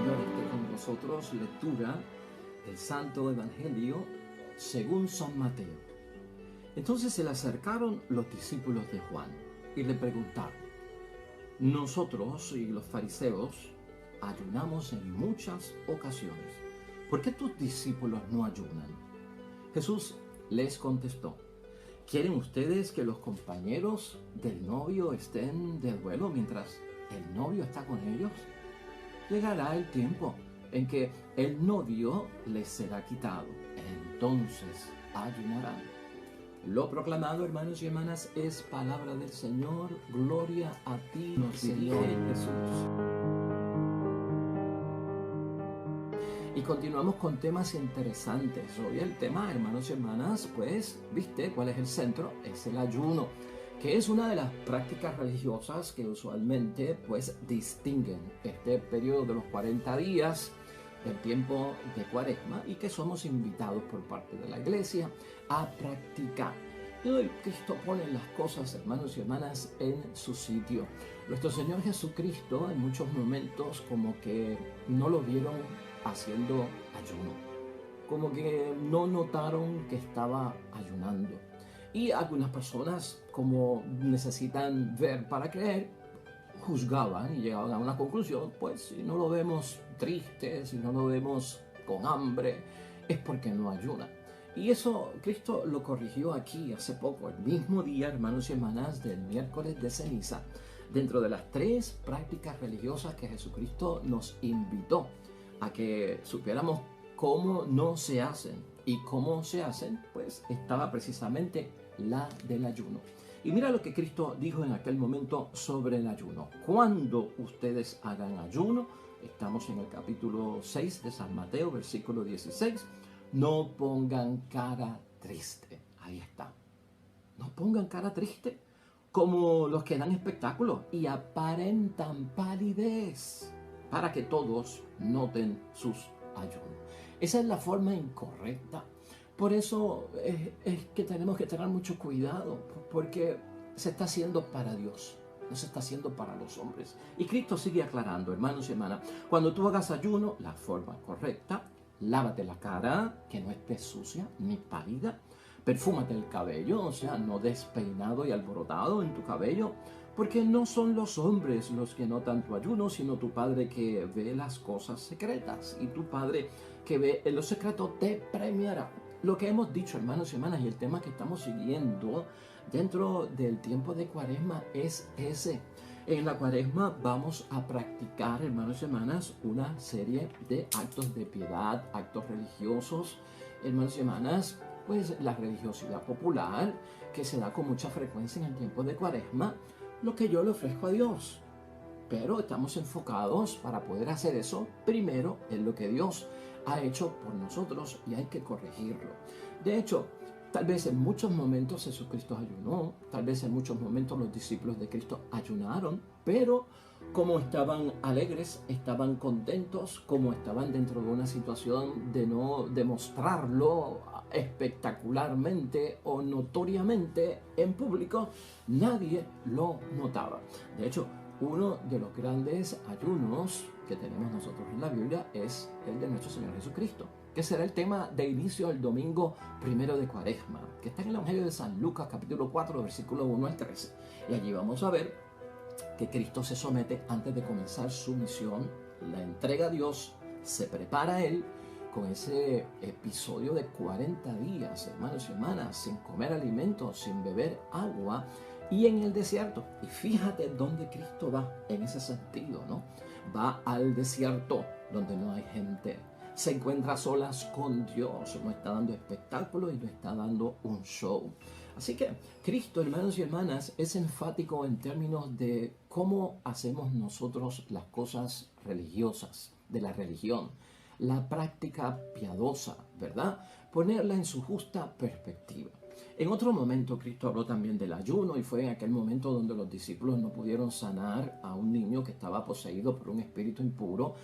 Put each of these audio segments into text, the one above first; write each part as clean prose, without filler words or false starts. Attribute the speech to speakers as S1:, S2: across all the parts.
S1: Señor esté con vosotros. Lectura del Santo Evangelio según San Mateo. Entonces se le acercaron los discípulos de Juan y le preguntaron: nosotros y los fariseos ayunamos en muchas ocasiones. ¿Por qué tus discípulos no ayunan? Jesús les contestó: ¿quieren ustedes que los compañeros del novio estén de duelo mientras el novio está con ellos? Llegará el tiempo en que el novio les será quitado. Entonces ayunarán. Lo proclamado, hermanos y hermanas, es palabra del Señor. Gloria a ti, Señor Jesús. Y continuamos con temas interesantes. Hoy el tema, hermanos y hermanas, pues, ¿viste cuál es el centro? Es el ayuno, que es una de las prácticas religiosas que usualmente, pues, distinguen este periodo de los 40 días del tiempo de Cuaresma y que somos invitados por parte de la Iglesia a practicar. Y hoy Cristo pone las cosas, hermanos y hermanas, en su sitio. Nuestro Señor Jesucristo en muchos momentos como que no lo vieron haciendo ayuno, como que no notaron que estaba ayunando. Y algunas personas, como necesitan ver para creer, juzgaban y llegaban a una conclusión: pues si no lo vemos triste, si no lo vemos con hambre, es porque no ayuna. Y eso Cristo lo corrigió aquí hace poco, el mismo día, hermanos y hermanas, del miércoles de ceniza, dentro de las 3 prácticas religiosas que Jesucristo nos invitó a que supiéramos cómo no se hacen. Y cómo se hacen, pues estaba precisamente la del ayuno. Y mira lo que Cristo dijo en aquel momento sobre el ayuno. Cuando ustedes hagan ayuno, estamos en el capítulo 6 de San Mateo, versículo 16, no pongan cara triste. Ahí está. No pongan cara triste como los que dan espectáculos y aparentan palidez para que todos noten sus ayunos. Esa es la forma incorrecta. Por eso es que tenemos que tener mucho cuidado, porque se está haciendo para Dios, no se está haciendo para los hombres. Y Cristo sigue aclarando, hermanos y hermanas, cuando tú hagas ayuno, la forma correcta: lávate la cara, que no esté sucia ni pálida. Perfúmate el cabello, o sea, no despeinado y alborotado en tu cabello, porque no son los hombres los que notan tu ayuno, sino tu Padre que ve las cosas secretas. Y tu Padre que ve en lo secreto te premiará. Lo que hemos dicho, hermanos y hermanas, y el tema que estamos siguiendo dentro del tiempo de Cuaresma es ese. En la Cuaresma vamos a practicar, hermanos y hermanas, una serie de actos de piedad, actos religiosos, hermanos y hermanas. Pues la religiosidad popular que se da con mucha frecuencia en el tiempo de Cuaresma, lo que yo le ofrezco a Dios. Pero estamos enfocados para poder hacer eso primero en lo que Dios ha hecho por nosotros y hay que corregirlo. De hecho, tal vez en muchos momentos Jesucristo ayunó, tal vez en muchos momentos los discípulos de Cristo ayunaron, pero como estaban alegres, estaban contentos, como estaban dentro de una situación de no demostrarlo espectacularmente o notoriamente en público, nadie lo notaba. De hecho, uno de los grandes ayunos que tenemos nosotros en la Biblia es el de nuestro Señor Jesucristo, que será el tema de inicio del domingo primero de Cuaresma, que está en el Evangelio de San Lucas, capítulo 4, versículo 1 al 13. Y allí vamos a ver que Cristo se somete antes de comenzar su misión, la entrega a Dios, se prepara a Él con ese episodio de 40 días, hermanos y hermanas, sin comer alimentos, sin beber agua, y en el desierto. Y fíjate dónde Cristo va en ese sentido, ¿no? Va al desierto donde no hay gente. Se encuentra a solas con Dios, no está dando espectáculo y no está dando un show. Así que Cristo, hermanos y hermanas, es enfático en términos de cómo hacemos nosotros las cosas religiosas, de la religión, la práctica piadosa, ¿verdad? Ponerla en su justa perspectiva. En otro momento Cristo habló también del ayuno y fue en aquel momento donde los discípulos no pudieron sanar a un niño que estaba poseído por un espíritu impuro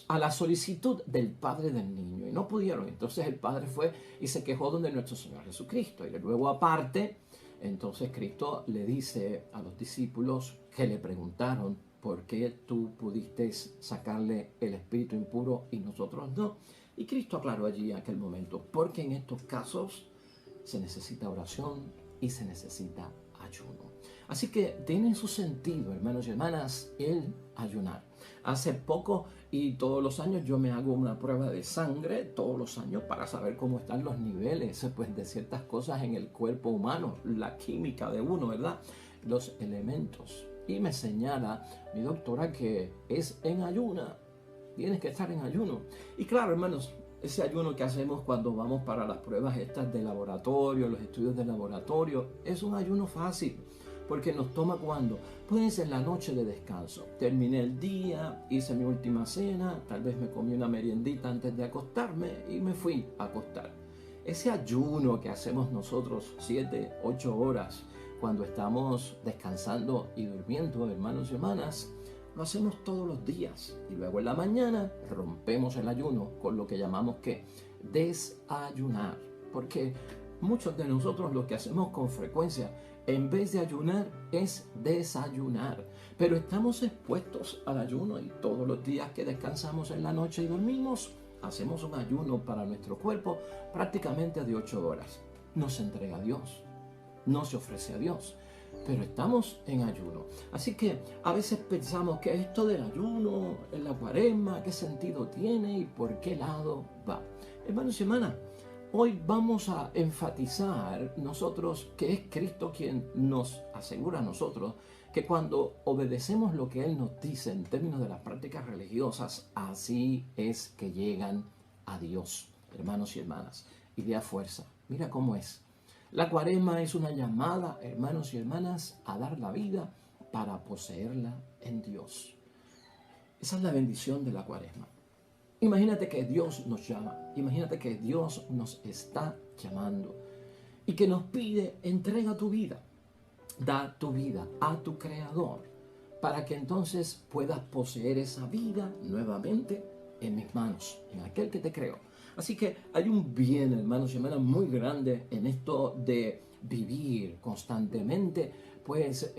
S1: a la solicitud del padre del niño y no pudieron. Entonces el padre fue y se quejó donde nuestro Señor Jesucristo, y luego aparte, entonces Cristo le dice a los discípulos que le preguntaron: ¿Por qué tú pudiste sacarle el espíritu impuro y nosotros no? Y Cristo aclaró allí en aquel momento, porque en estos casos se necesita oración y se necesita ayuno. Así que tiene su sentido, hermanos y hermanas, el ayunar. Hace poco y todos los años yo me hago una prueba de sangre, todos los años, para saber cómo están los niveles pues, de ciertas cosas en el cuerpo humano, la química de uno, ¿verdad? Los elementos. Y me señala mi doctora que es en ayuna, tienes que estar en ayuno. Y claro, hermanos, ese ayuno que hacemos cuando vamos para las pruebas estas de laboratorio, los estudios de laboratorio, es un ayuno fácil, porque nos toma cuando, pues en la noche de descanso. Terminé el día, hice mi última cena, tal vez me comí una meriendita antes de acostarme y me fui a acostar. Ese ayuno que hacemos nosotros 7, 8 horas cuando estamos descansando y durmiendo, hermanos y hermanas, lo hacemos todos los días y luego en la mañana rompemos el ayuno con lo que llamamos que desayunar, porque muchos de nosotros lo que hacemos con frecuencia en vez de ayunar es desayunar, pero estamos expuestos al ayuno y todos los días que descansamos en la noche y dormimos hacemos un ayuno para nuestro cuerpo prácticamente de 8 horas. No se entrega a Dios, no se ofrece a Dios, pero estamos en ayuno. Así que a veces pensamos que esto del ayuno, en la cuaresma, ¿qué sentido tiene y por qué lado va? Hermanos y hermanas, hoy vamos a enfatizar nosotros que es Cristo quien nos asegura a nosotros que cuando obedecemos lo que Él nos dice en términos de las prácticas religiosas, así es que llegan a Dios, hermanos y hermanas. Y de a fuerza, mira cómo es. La cuaresma es una llamada, hermanos y hermanas, a dar la vida para poseerla en Dios. Esa es la bendición de la cuaresma. Imagínate que Dios nos llama, imagínate que Dios nos está llamando y que nos pide, entrega tu vida, da tu vida a tu Creador para que entonces puedas poseer esa vida nuevamente en mis manos, en aquel que te creó. Así que hay un bien, hermanos y hermanas, muy grande en esto de vivir constantemente, pues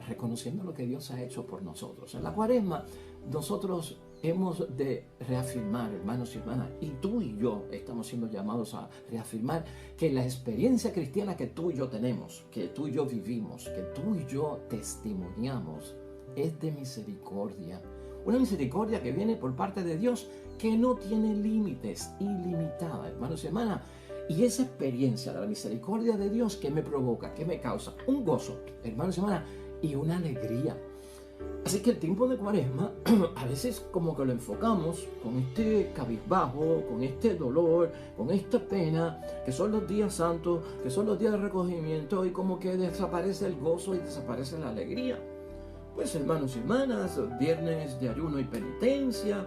S1: reconociendo lo que Dios ha hecho por nosotros. En la cuaresma nosotros hemos de reafirmar, hermanos y hermanas, y tú y yo estamos siendo llamados a reafirmar que la experiencia cristiana que tú y yo tenemos, que tú y yo vivimos, que tú y yo testimoniamos, es de misericordia. Una misericordia que viene por parte de Dios que no tiene límites, ilimitada, hermanos y hermanas. Y esa experiencia de la misericordia de Dios que me provoca, que me causa un gozo, hermanos y hermanas, y una alegría. Así que el tiempo de cuaresma a veces como que lo enfocamos con este cabizbajo, con este dolor, con esta pena, que son los días santos, que son los días de recogimiento y como que desaparece el gozo y desaparece la alegría. Pues hermanos y hermanas, viernes de ayuno y penitencia,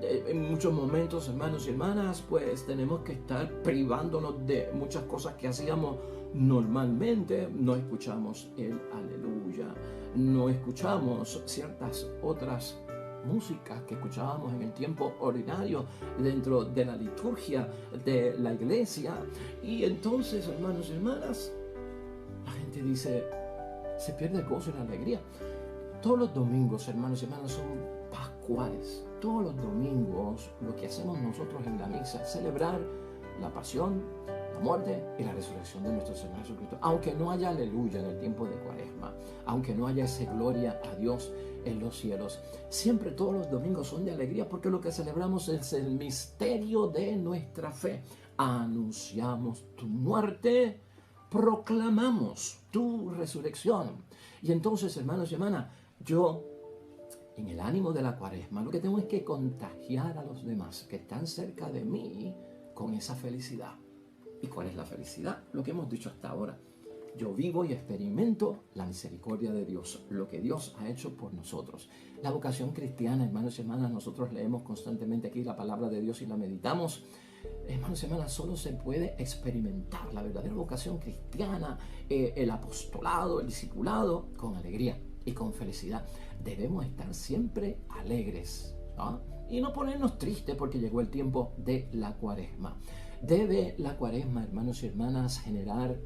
S1: en muchos momentos, hermanos y hermanas, pues tenemos que estar privándonos de muchas cosas que hacíamos normalmente. No escuchamos el aleluya, no escuchamos ciertas otras músicas que escuchábamos en el tiempo ordinario dentro de la liturgia de la iglesia. Y entonces, hermanos y hermanas, la gente dice, se pierde el gozo y la alegría. Todos los domingos, hermanos y hermanas, son pascuales. Todos los domingos lo que hacemos nosotros en la misa es celebrar la pasión, la muerte y la resurrección de nuestro Señor Jesucristo. Aunque no haya aleluya en el tiempo de cuaresma, aunque no haya esa gloria a Dios en los cielos, siempre todos los domingos son de alegría porque lo que celebramos es el misterio de nuestra fe. Anunciamos tu muerte, proclamamos tu resurrección. Y entonces, hermanos y hermanas, yo, en el ánimo de la cuaresma, lo que tengo es que contagiar a los demás que están cerca de mí con esa felicidad. ¿Y cuál es la felicidad? Lo que hemos dicho hasta ahora. Yo vivo y experimento la misericordia de Dios, lo que Dios ha hecho por nosotros. La vocación cristiana, hermanos y hermanas, nosotros leemos constantemente aquí la palabra de Dios y la meditamos. Hermanos y hermanas, solo se puede experimentar la verdadera vocación cristiana, el apostolado, el discipulado, con alegría y con felicidad. Debemos estar siempre alegres, ¿no? Y no ponernos tristes porque llegó el tiempo de la cuaresma. Debe la cuaresma, hermanos y hermanas, generar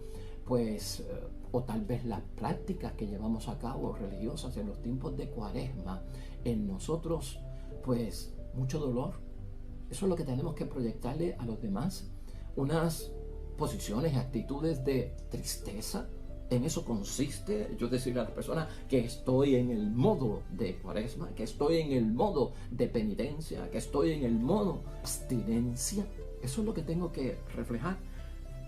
S1: pues o tal vez las prácticas que llevamos a cabo religiosas en los tiempos de Cuaresma, en nosotros, pues mucho dolor. Eso es lo que tenemos que proyectarle a los demás, unas posiciones y actitudes de tristeza. En eso consiste yo decirle a la persona que estoy en el modo de Cuaresma, que estoy en el modo de penitencia, que estoy en el modo de abstinencia. Eso es lo que tengo que reflejar.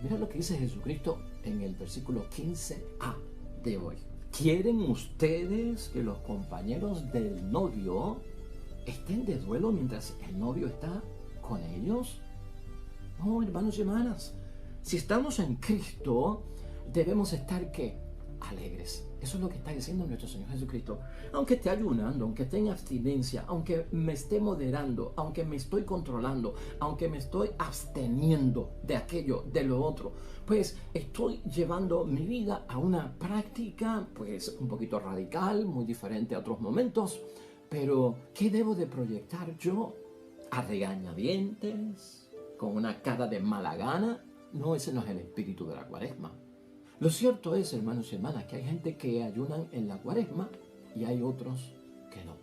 S1: Mira lo que dice Jesucristo en el versículo 15a de hoy. ¿Quieren ustedes que los compañeros del novio estén de duelo mientras el novio está con ellos? No, hermanos y hermanas. Si estamos en Cristo, debemos estar, ¿qué? Alegres. Eso es lo que está diciendo nuestro Señor Jesucristo. Aunque esté ayunando, aunque esté en abstinencia, aunque me esté moderando, aunque me estoy controlando, aunque me estoy absteniendo de aquello, de lo otro, pues estoy llevando mi vida a una práctica, pues un poquito radical, muy diferente a otros momentos. Pero, ¿qué debo de proyectar yo? ¿A regañadientes? ¿Con una cara de mala gana? No, ese no es el espíritu de la Cuaresma. Lo cierto es, hermanos y hermanas, que hay gente que ayunan en la Cuaresma y hay otros que no.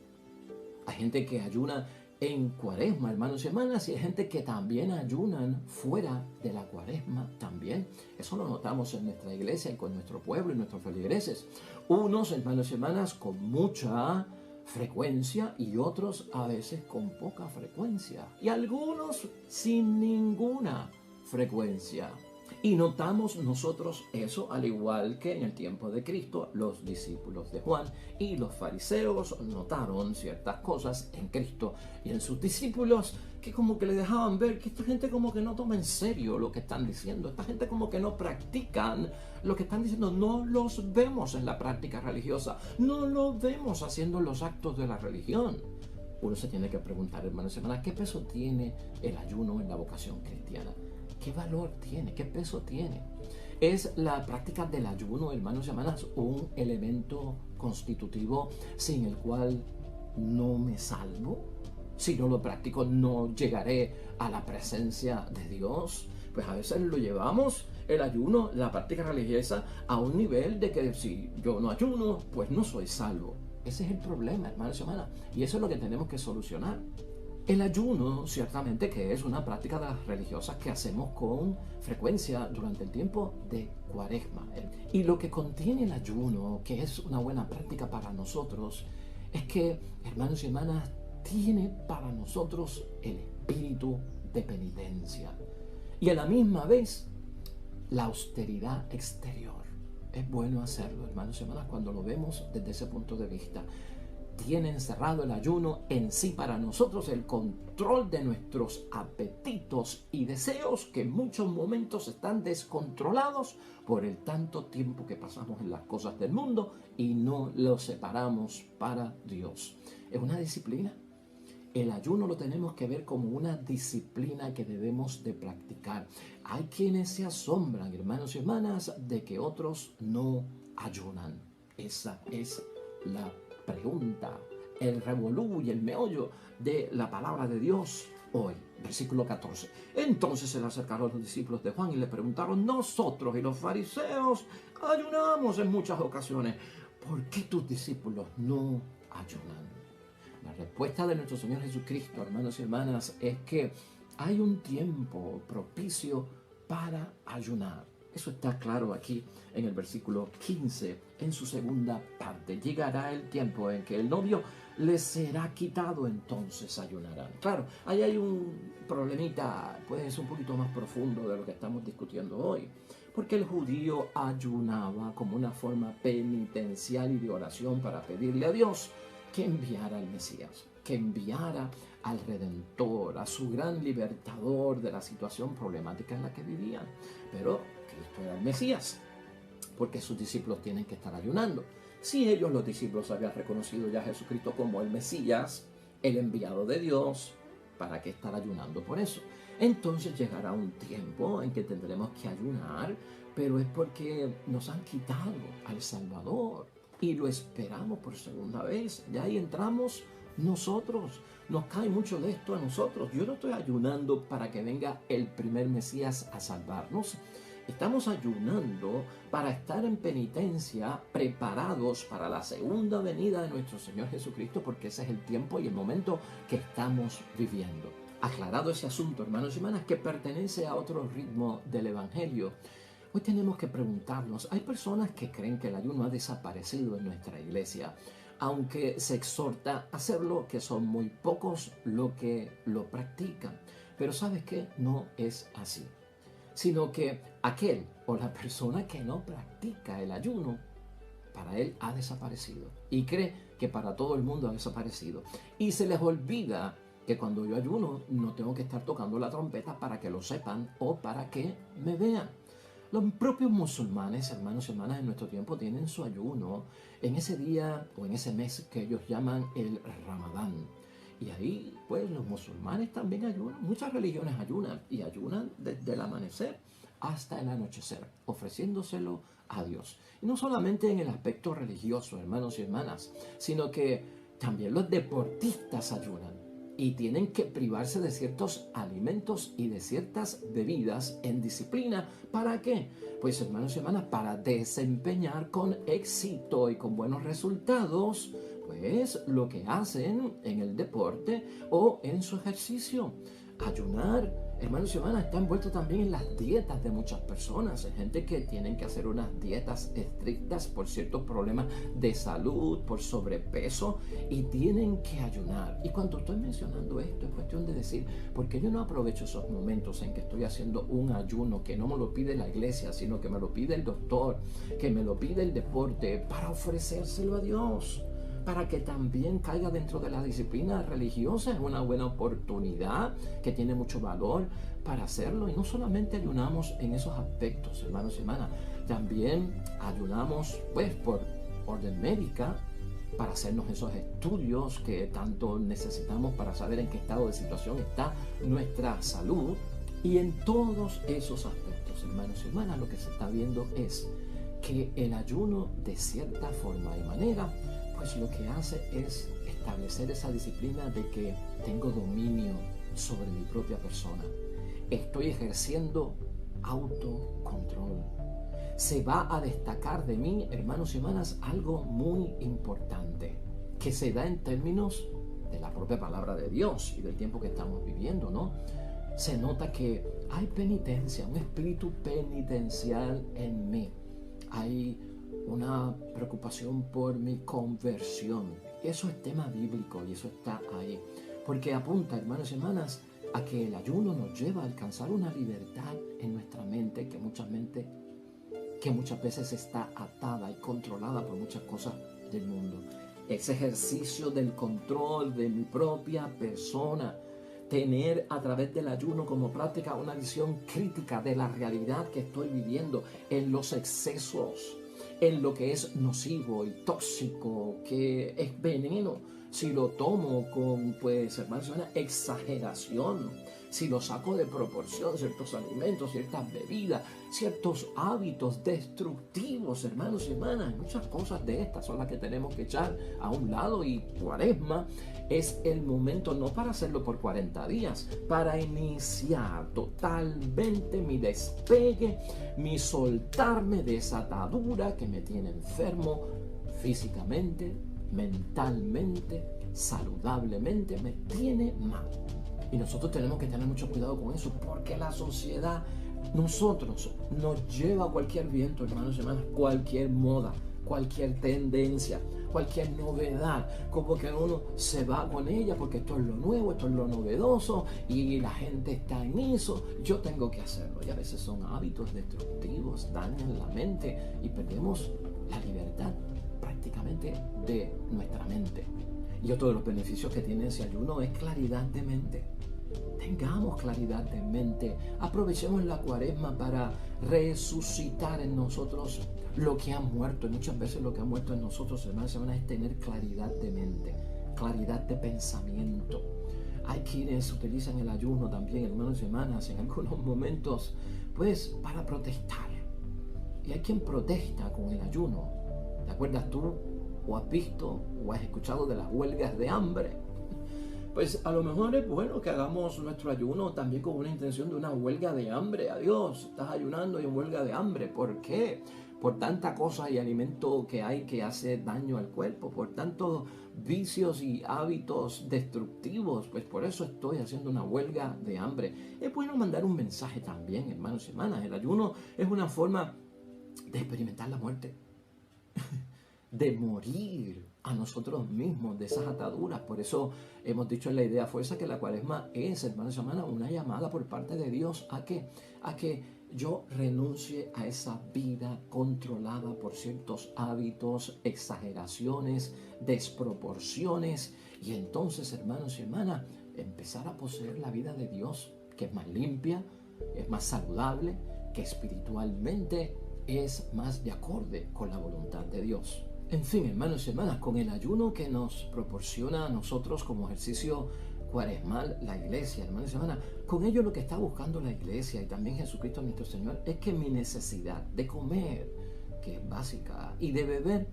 S1: Hay gente que ayuna en Cuaresma, hermanos y hermanas, y hay gente que también ayunan fuera de la Cuaresma también. Eso lo notamos en nuestra iglesia y con nuestro pueblo y nuestros feligreses. Unos, hermanos y hermanas, con mucha frecuencia y otros a veces con poca frecuencia. Y algunos sin ninguna frecuencia. Y notamos nosotros eso al igual que en el tiempo de Cristo, los discípulos de Juan y los fariseos notaron ciertas cosas en Cristo y en sus discípulos que como que le dejaban ver que esta gente como que no toma en serio lo que están diciendo, esta gente como que no practican lo que están diciendo, no los vemos en la práctica religiosa, no los vemos haciendo los actos de la religión. Uno se tiene que preguntar, hermanos y hermanas, ¿qué peso tiene el ayuno en la vocación cristiana? ¿Qué valor tiene? ¿Qué peso tiene? ¿Es la práctica del ayuno, hermanos y hermanas, un elemento constitutivo sin el cual no me salvo? Si no lo practico, no llegaré a la presencia de Dios. Pues a veces lo llevamos, el ayuno, la práctica religiosa, a un nivel de que si yo no ayuno, pues no soy salvo. Ese es el problema, hermanos y hermanas, y eso es lo que tenemos que solucionar. El ayuno, ciertamente, que es una práctica de las religiosas que hacemos con frecuencia durante el tiempo de Cuaresma. Y lo que contiene el ayuno, que es una buena práctica para nosotros, es que, hermanos y hermanas, tiene para nosotros el espíritu de penitencia. Y a la misma vez, la austeridad exterior. Es bueno hacerlo, hermanos y hermanas, cuando lo vemos desde ese punto de vista. Tiene encerrado el ayuno en sí para nosotros el control de nuestros apetitos y deseos que en muchos momentos están descontrolados por el tanto tiempo que pasamos en las cosas del mundo y no los separamos para Dios. Es una disciplina. El ayuno lo tenemos que ver como una disciplina que debemos de practicar. Hay quienes se asombran, hermanos y hermanas, de que otros no ayunan. Esa es la pregunta, el revolú y el meollo de la palabra de Dios hoy. Versículo 14. Entonces se le acercaron los discípulos de Juan y le preguntaron: nosotros y los fariseos ayunamos en muchas ocasiones, ¿por qué tus discípulos no ayunan? La respuesta de nuestro Señor Jesucristo, hermanos y hermanas, es que hay un tiempo propicio para ayunar. Eso está claro aquí en el versículo 15, en su segunda parte. Llegará el tiempo en que el novio les será quitado, entonces ayunarán. Claro, ahí hay un problemita, pues un poquito más profundo de lo que estamos discutiendo hoy. Porque el judío ayunaba como una forma penitencial y de oración para pedirle a Dios que enviara al Mesías, que enviara al Redentor, a su gran libertador de la situación problemática en la que vivían. Pero Cristo era el Mesías, porque sus discípulos tienen que estar ayunando. Si ellos, los discípulos, habían reconocido ya a Jesucristo como el Mesías, el enviado de Dios, ¿para qué estar ayunando por eso? Entonces llegará un tiempo en que tendremos que ayunar, pero es porque nos han quitado al Salvador y lo esperamos por segunda vez. Ya ahí entramos nosotros. Nos cae mucho de esto a nosotros. Yo no estoy ayunando para que venga el primer Mesías a salvarnos. Estamos ayunando para estar en penitencia, preparados para la segunda venida de nuestro Señor Jesucristo, porque ese es el tiempo y el momento que estamos viviendo. Aclarado ese asunto, hermanos y hermanas, que pertenece a otro ritmo del Evangelio, hoy tenemos que preguntarnos, hay personas que creen que el ayuno ha desaparecido en nuestra iglesia, aunque se exhorta a hacerlo, que son muy pocos los que lo practican. Pero ¿sabes qué? No es así. Sino que aquel o la persona que no practica el ayuno, para él ha desaparecido. Y cree que para todo el mundo ha desaparecido. Y se les olvida que cuando yo ayuno no tengo que estar tocando la trompeta para que lo sepan o para que me vean. Los propios musulmanes, hermanos y hermanas, en nuestro tiempo tienen su ayuno en ese día o en ese mes que ellos llaman el Ramadán. Y ahí, pues, los musulmanes también ayunan. Muchas religiones ayunan y ayunan desde el amanecer hasta el anochecer, ofreciéndoselo a Dios. Y no solamente en el aspecto religioso, hermanos y hermanas, sino que también los deportistas ayunan y tienen que privarse de ciertos alimentos y de ciertas bebidas en disciplina. ¿Para qué? Pues, hermanos y hermanas, para desempeñar con éxito y con buenos resultados pues lo que hacen en el deporte o en su ejercicio. Ayunar, hermanos y hermanas, está envuelto también en las dietas de muchas personas. Hay gente que tienen que hacer unas dietas estrictas por ciertos problemas de salud, por sobrepeso, y tienen que ayunar. Y cuando estoy mencionando esto, es cuestión de decir, ¿por qué yo no aprovecho esos momentos en que estoy haciendo un ayuno que no me lo pide la iglesia, sino que me lo pide el doctor, que me lo pide el deporte, para ofrecérselo a Dios? Para que también caiga dentro de la disciplina religiosa. Es una buena oportunidad que tiene mucho valor para hacerlo. Y no solamente ayunamos en esos aspectos, hermanos y hermanas, también ayunamos pues por orden médica, para hacernos esos estudios que tanto necesitamos para saber en qué estado de situación está nuestra salud. Y en todos esos aspectos, hermanos y hermanas, lo que se está viendo es que el ayuno, de cierta forma y manera, pues lo que hace es establecer esa disciplina de que tengo dominio sobre mi propia persona. Estoy ejerciendo autocontrol. Se va a destacar de mí, hermanos y hermanas, algo muy importante que se da en términos de la propia palabra de Dios y del tiempo que estamos viviendo, ¿no? Se nota que hay penitencia, un espíritu penitencial en mí. Hay una preocupación por mi conversión. Eso es tema bíblico y eso está ahí. Porque apunta, hermanos y hermanas, a que el ayuno nos lleva a alcanzar una libertad en nuestra mente que muchas veces está atada y controlada por muchas cosas del mundo. Ese ejercicio del control de mi propia persona. Tener a través del ayuno como práctica una visión crítica de la realidad que estoy viviendo, en los excesos, en lo que es nocivo y tóxico, que es veneno, si lo tomo con, pues, hermanos, una exageración, si lo saco de proporción, ciertos alimentos, ciertas bebidas, ciertos hábitos destructivos, hermanos y hermanas, muchas cosas de estas son las que tenemos que echar a un lado. Y Cuaresma es el momento no para hacerlo por 40 días, para iniciar totalmente mi despegue, mi soltarme de esa atadura que me tiene enfermo físicamente, mentalmente, saludablemente, me tiene mal. Y nosotros tenemos que tener mucho cuidado con eso, porque la sociedad, nosotros, nos lleva a cualquier viento, hermanos y hermanas, cualquier moda, cualquier tendencia, cualquier novedad, como que uno se va con ella porque esto es lo nuevo, esto es lo novedoso y la gente está en eso, yo tengo que hacerlo. Y a veces son hábitos destructivos, dañan la mente y perdemos la libertad prácticamente de nuestra mente. Y otro de los beneficios que tiene ese ayuno es claridad de mente. Tengamos claridad de mente. Aprovechemos la Cuaresma para resucitar en nosotros lo que ha muerto. Y muchas veces lo que ha muerto en nosotros, hermanos, es tener claridad de mente, claridad de pensamiento. Hay quienes utilizan el ayuno también, hermanos y hermanas, en algunos momentos, pues, para protestar. Y hay quien protesta con el ayuno. ¿Te acuerdas tú? ¿O has visto o has escuchado de las huelgas de hambre? pues a lo mejor es bueno que hagamos nuestro ayuno también con una intención de una huelga de hambre. Adiós, estás ayunando y en huelga de hambre. ¿Por qué? Por tanta cosa y alimento que hay que hace daño al cuerpo, por tantos vicios y hábitos destructivos, pues por eso estoy haciendo una huelga de hambre. Es bueno mandar un mensaje también, hermanos y hermanas. El ayuno es una forma de experimentar la muerte, de morir a nosotros mismos de esas ataduras. Por eso hemos dicho en la idea fuerza que la cuaresma es, hermanos y hermanas, una llamada por parte de Dios a que yo renuncie a esa vida controlada por ciertos hábitos, exageraciones, desproporciones, y entonces, hermanos y hermanas, empezar a poseer la vida de Dios, que es más limpia, es más saludable, que espiritualmente es más de acorde con la voluntad de Dios. En fin, hermanos y hermanas, con el ayuno que nos proporciona a nosotros como ejercicio cuaresmal la iglesia, hermanos y hermanas, con ello lo que está buscando la iglesia y también Jesucristo nuestro Señor es que mi necesidad de comer, que es básica, y de beber,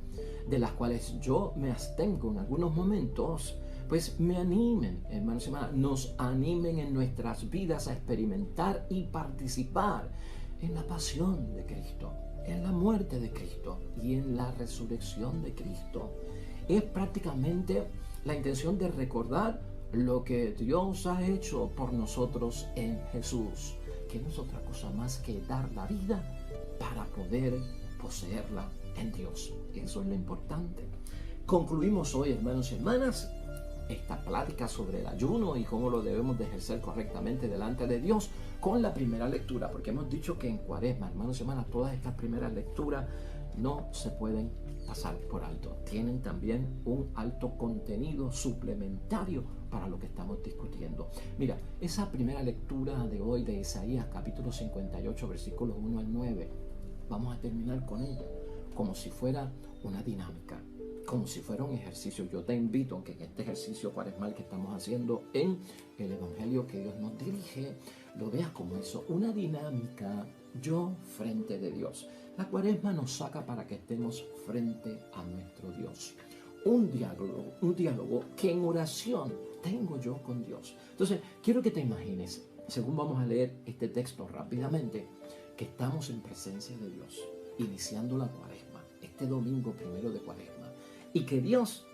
S1: de las cuales yo me abstengo en algunos momentos, pues me animen, hermanos y hermanas, nos animen en nuestras vidas a experimentar y participar en la pasión de Cristo, en la muerte de Cristo y en la resurrección de Cristo. Es prácticamente la intención de recordar lo que Dios ha hecho por nosotros en Jesús, que no es otra cosa más que dar la vida para poder poseerla en Dios. Eso es lo importante. Concluimos hoy, hermanos y hermanas, esta plática sobre el ayuno y cómo lo debemos de ejercer correctamente delante de Dios con la primera lectura, porque hemos dicho que en Cuaresma, hermanos y hermanas, todas estas primeras lecturas no se pueden pasar por alto. Tienen también un alto contenido suplementario para lo que estamos discutiendo. Mira, esa primera lectura de hoy de Isaías, capítulo 58, versículos 1 al 9, vamos a terminar con ella como si fuera una dinámica, como si fuera un ejercicio. Yo te invito a que en este ejercicio cuaresmal que estamos haciendo en el Evangelio que Dios nos dirige, lo veas como eso, una dinámica, yo frente de Dios. La cuaresma nos saca para que estemos frente a nuestro Dios. Un diálogo que en oración tengo yo con Dios. Entonces, quiero que te imagines, según vamos a leer este texto rápidamente, que estamos en presencia de Dios, iniciando la cuaresma, este domingo primero de cuaresma, y que Dios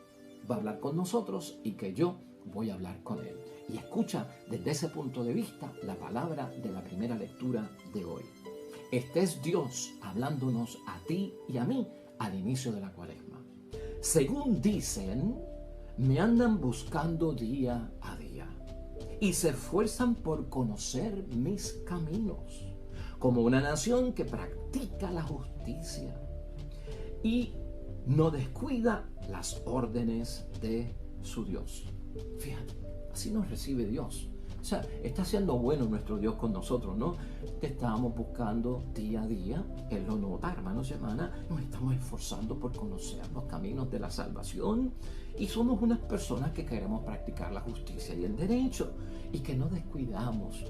S1: va a hablar con nosotros y que yo voy a hablar con Él. Y escucha desde ese punto de vista la palabra de la primera lectura de hoy. Este es Dios hablándonos a ti y a mí al inicio de la cuaresma. Según dicen, me andan buscando día a día y se esfuerzan por conocer mis caminos, como una nación que practica la justicia y no descuida las órdenes de su Dios. Fíjate, así nos recibe Dios. O sea, está siendo bueno nuestro Dios con nosotros, ¿no? Te estamos buscando día a día. Él lo nota, hermanos y hermanas. Nos estamos esforzando por conocer los caminos de la salvación. Y somos unas personas que queremos practicar la justicia y el derecho. Y que no descuidamos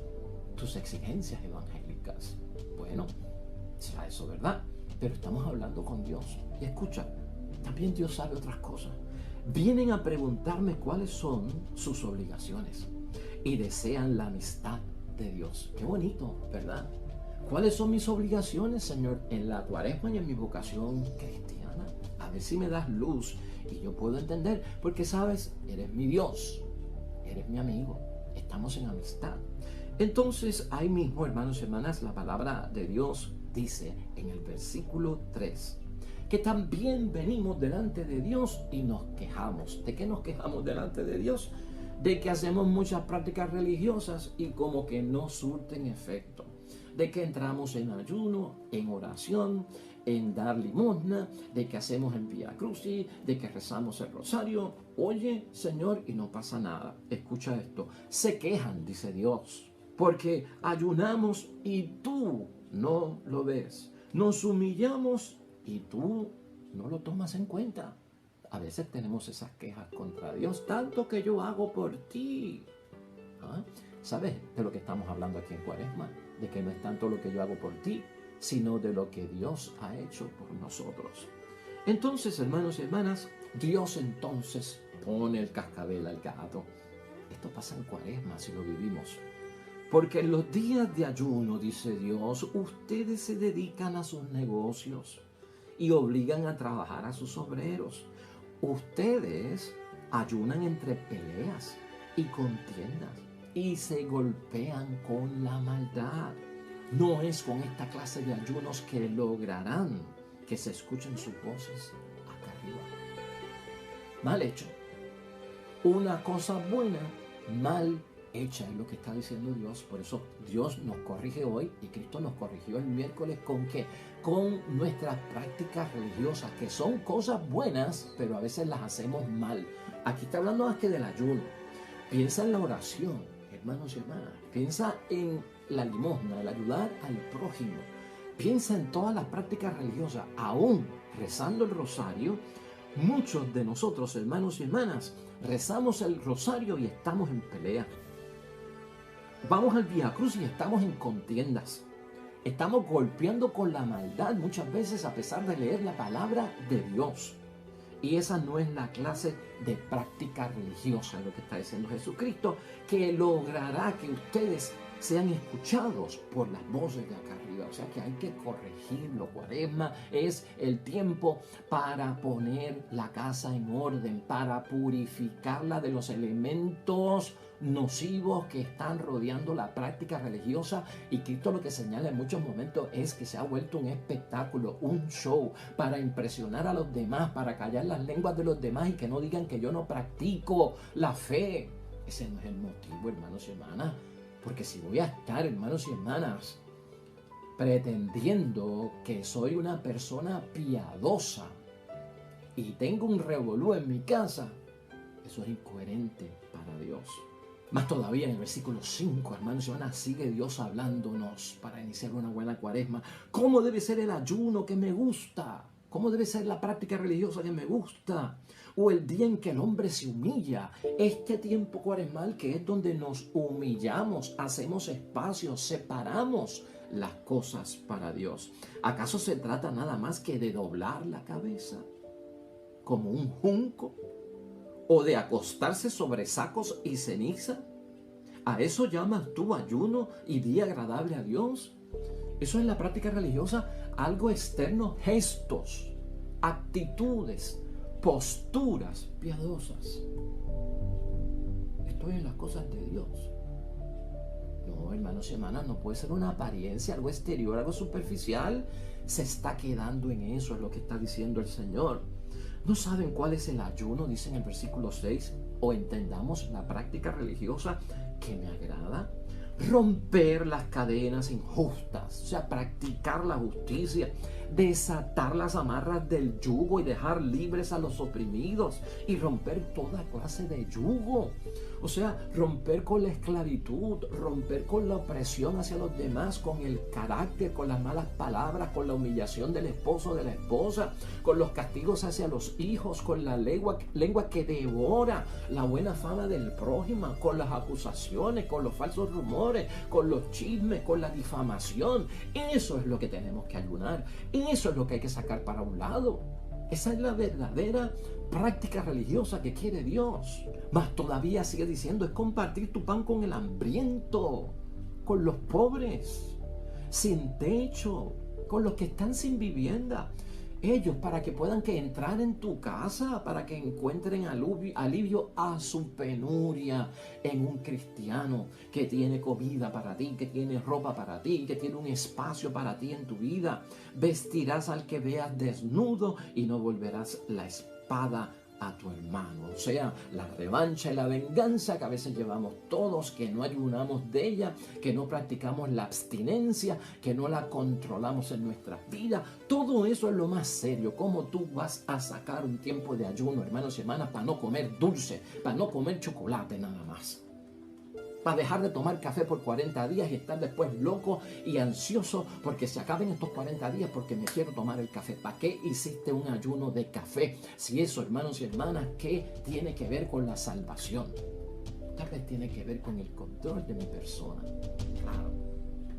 S1: tus exigencias evangélicas. Bueno, será eso, ¿verdad? Pero estamos hablando con Dios. Y escucha, también Dios sabe otras cosas. Vienen a preguntarme cuáles son sus obligaciones y desean la amistad de Dios. Qué bonito, ¿verdad? ¿Cuáles son mis obligaciones, Señor, en la cuaresma y en mi vocación cristiana? A ver si me das luz y yo puedo entender, porque sabes, eres mi Dios, eres mi amigo, estamos en amistad. Entonces, ahí mismo, hermanos y hermanas, la palabra de Dios dice en el versículo 3, que también venimos delante de Dios y nos quejamos. ¿De qué nos quejamos delante de Dios? De que hacemos muchas prácticas religiosas y como que no surten efecto. De que entramos en ayuno, en oración, en dar limosna, de que hacemos el Vía Crucis, de que rezamos el rosario. Oye, Señor, y no pasa nada. Escucha esto. Se quejan, dice Dios, porque ayunamos y tú no lo ves. Nos humillamos y tú no lo tomas en cuenta. A veces tenemos esas quejas contra Dios, tanto que yo hago por ti. ¿Ah? ¿Sabes de lo que estamos hablando aquí en Cuaresma? De que no es tanto lo que yo hago por ti, sino de lo que Dios ha hecho por nosotros. Entonces, hermanos y hermanas, Dios entonces pone el cascabel al gato Esto pasa en Cuaresma si lo vivimos. Porque en los días de ayuno, dice Dios, ustedes se dedican a sus negocios y obligan a trabajar a sus obreros. Ustedes ayunan entre peleas y contiendas y se golpean con la maldad. No es con esta clase de ayunos que lograrán que se escuchen sus voces acá arriba. Mal hecho. Una cosa buena, mal hecha, es lo que está diciendo Dios. Por eso Dios nos corrige hoy y Cristo nos corrigió el miércoles. ¿Con qué? Con nuestras prácticas religiosas, que son cosas buenas, pero a veces las hacemos mal. Aquí está hablando más que del ayuno. Piensa en la oración, hermanos y hermanas. Piensa en la limosna, el ayudar al prójimo. Piensa en todas las prácticas religiosas. Aún rezando el rosario, muchos de nosotros, hermanos y hermanas, rezamos el rosario y estamos en pelea. Vamos al Vía Cruz y estamos en contiendas. Estamos golpeando con la maldad muchas veces a pesar de leer la palabra de Dios. Y esa no es la clase de práctica religiosa, lo que está diciendo Jesucristo, que logrará que ustedes sean escuchados por las voces de acá arriba. O sea que hay que corregirlo. Cuaresma es el tiempo para poner la casa en orden, para purificarla de los elementos nocivos que están rodeando la práctica religiosa. Y Cristo lo que señala en muchos momentos es que se ha vuelto un espectáculo, un show para impresionar a los demás, para callar las lenguas de los demás y que no digan que yo no practico la fe. Ese no es el motivo, hermanos y hermanas. Porque si voy a estar, hermanos y hermanas, pretendiendo que soy una persona piadosa y tengo un revolú en mi casa, eso es incoherente para Dios. Más todavía en el versículo 5, hermanos y hermanas, sigue Dios hablándonos para iniciar una buena Cuaresma. ¿Cómo debe ser el ayuno que me gusta? ¿Cómo debe ser la práctica religiosa que me gusta? O el día en que el hombre se humilla. Este tiempo cuaresmal que es donde nos humillamos, hacemos espacios, separamos las cosas para Dios. ¿Acaso se trata nada más que de doblar la cabeza como un junco? ¿O de acostarse sobre sacos y ceniza? ¿A eso llamas tú ayuno y día agradable a Dios? Eso es la práctica religiosa, algo externo, gestos, actitudes, posturas piadosas. Estoy en las cosas de Dios. No, hermanos y hermanas, no puede ser una apariencia, algo exterior, algo superficial. Se está quedando en eso, es lo que está diciendo el Señor. ¿No saben cuál es el ayuno? Dice en el versículo 6. O entendamos la práctica religiosa que me agrada. Romper las cadenas injustas, o sea, practicar la justicia, desatar las amarras del yugo y dejar libres a los oprimidos y romper toda clase de yugo. O sea, romper con la esclavitud, romper con la opresión hacia los demás, con el carácter, con las malas palabras, con la humillación del esposo o de la esposa, con los castigos hacia los hijos, con la lengua que devora la buena fama del prójimo, con las acusaciones, con los falsos rumores, con los chismes, con la difamación. Eso es lo que tenemos que ayunar. Eso es lo que hay que sacar para un lado. Esa es la verdadera práctica religiosa que quiere Dios. Mas todavía sigue diciendo, es compartir tu pan con el hambriento, con los pobres, sin techo, con los que están sin vivienda. Ellos, para que puedan entrar en tu casa, para que encuentren alivio a su penuria en un cristiano que tiene comida para ti, que tiene ropa para ti, que tiene un espacio para ti en tu vida. Vestirás al que veas desnudo y no volverás la espada a tu hermano. O sea, la revancha y la venganza que a veces llevamos todos, que no ayunamos de ella, que no practicamos la abstinencia, que no la controlamos en nuestras vidas. Todo eso es lo más serio. ¿Cómo tú vas a sacar un tiempo de ayuno, hermanos y hermanas, para no comer dulce, para no comer chocolate nada más? Para dejar de tomar café por 40 días y estar después loco y ansioso porque se acaben estos 40 días porque me quiero tomar el café. ¿Para qué hiciste un ayuno de café? Si eso, hermanos y hermanas, ¿qué tiene que ver con la salvación? Tal vez tiene que ver con el control de mi persona. Claro.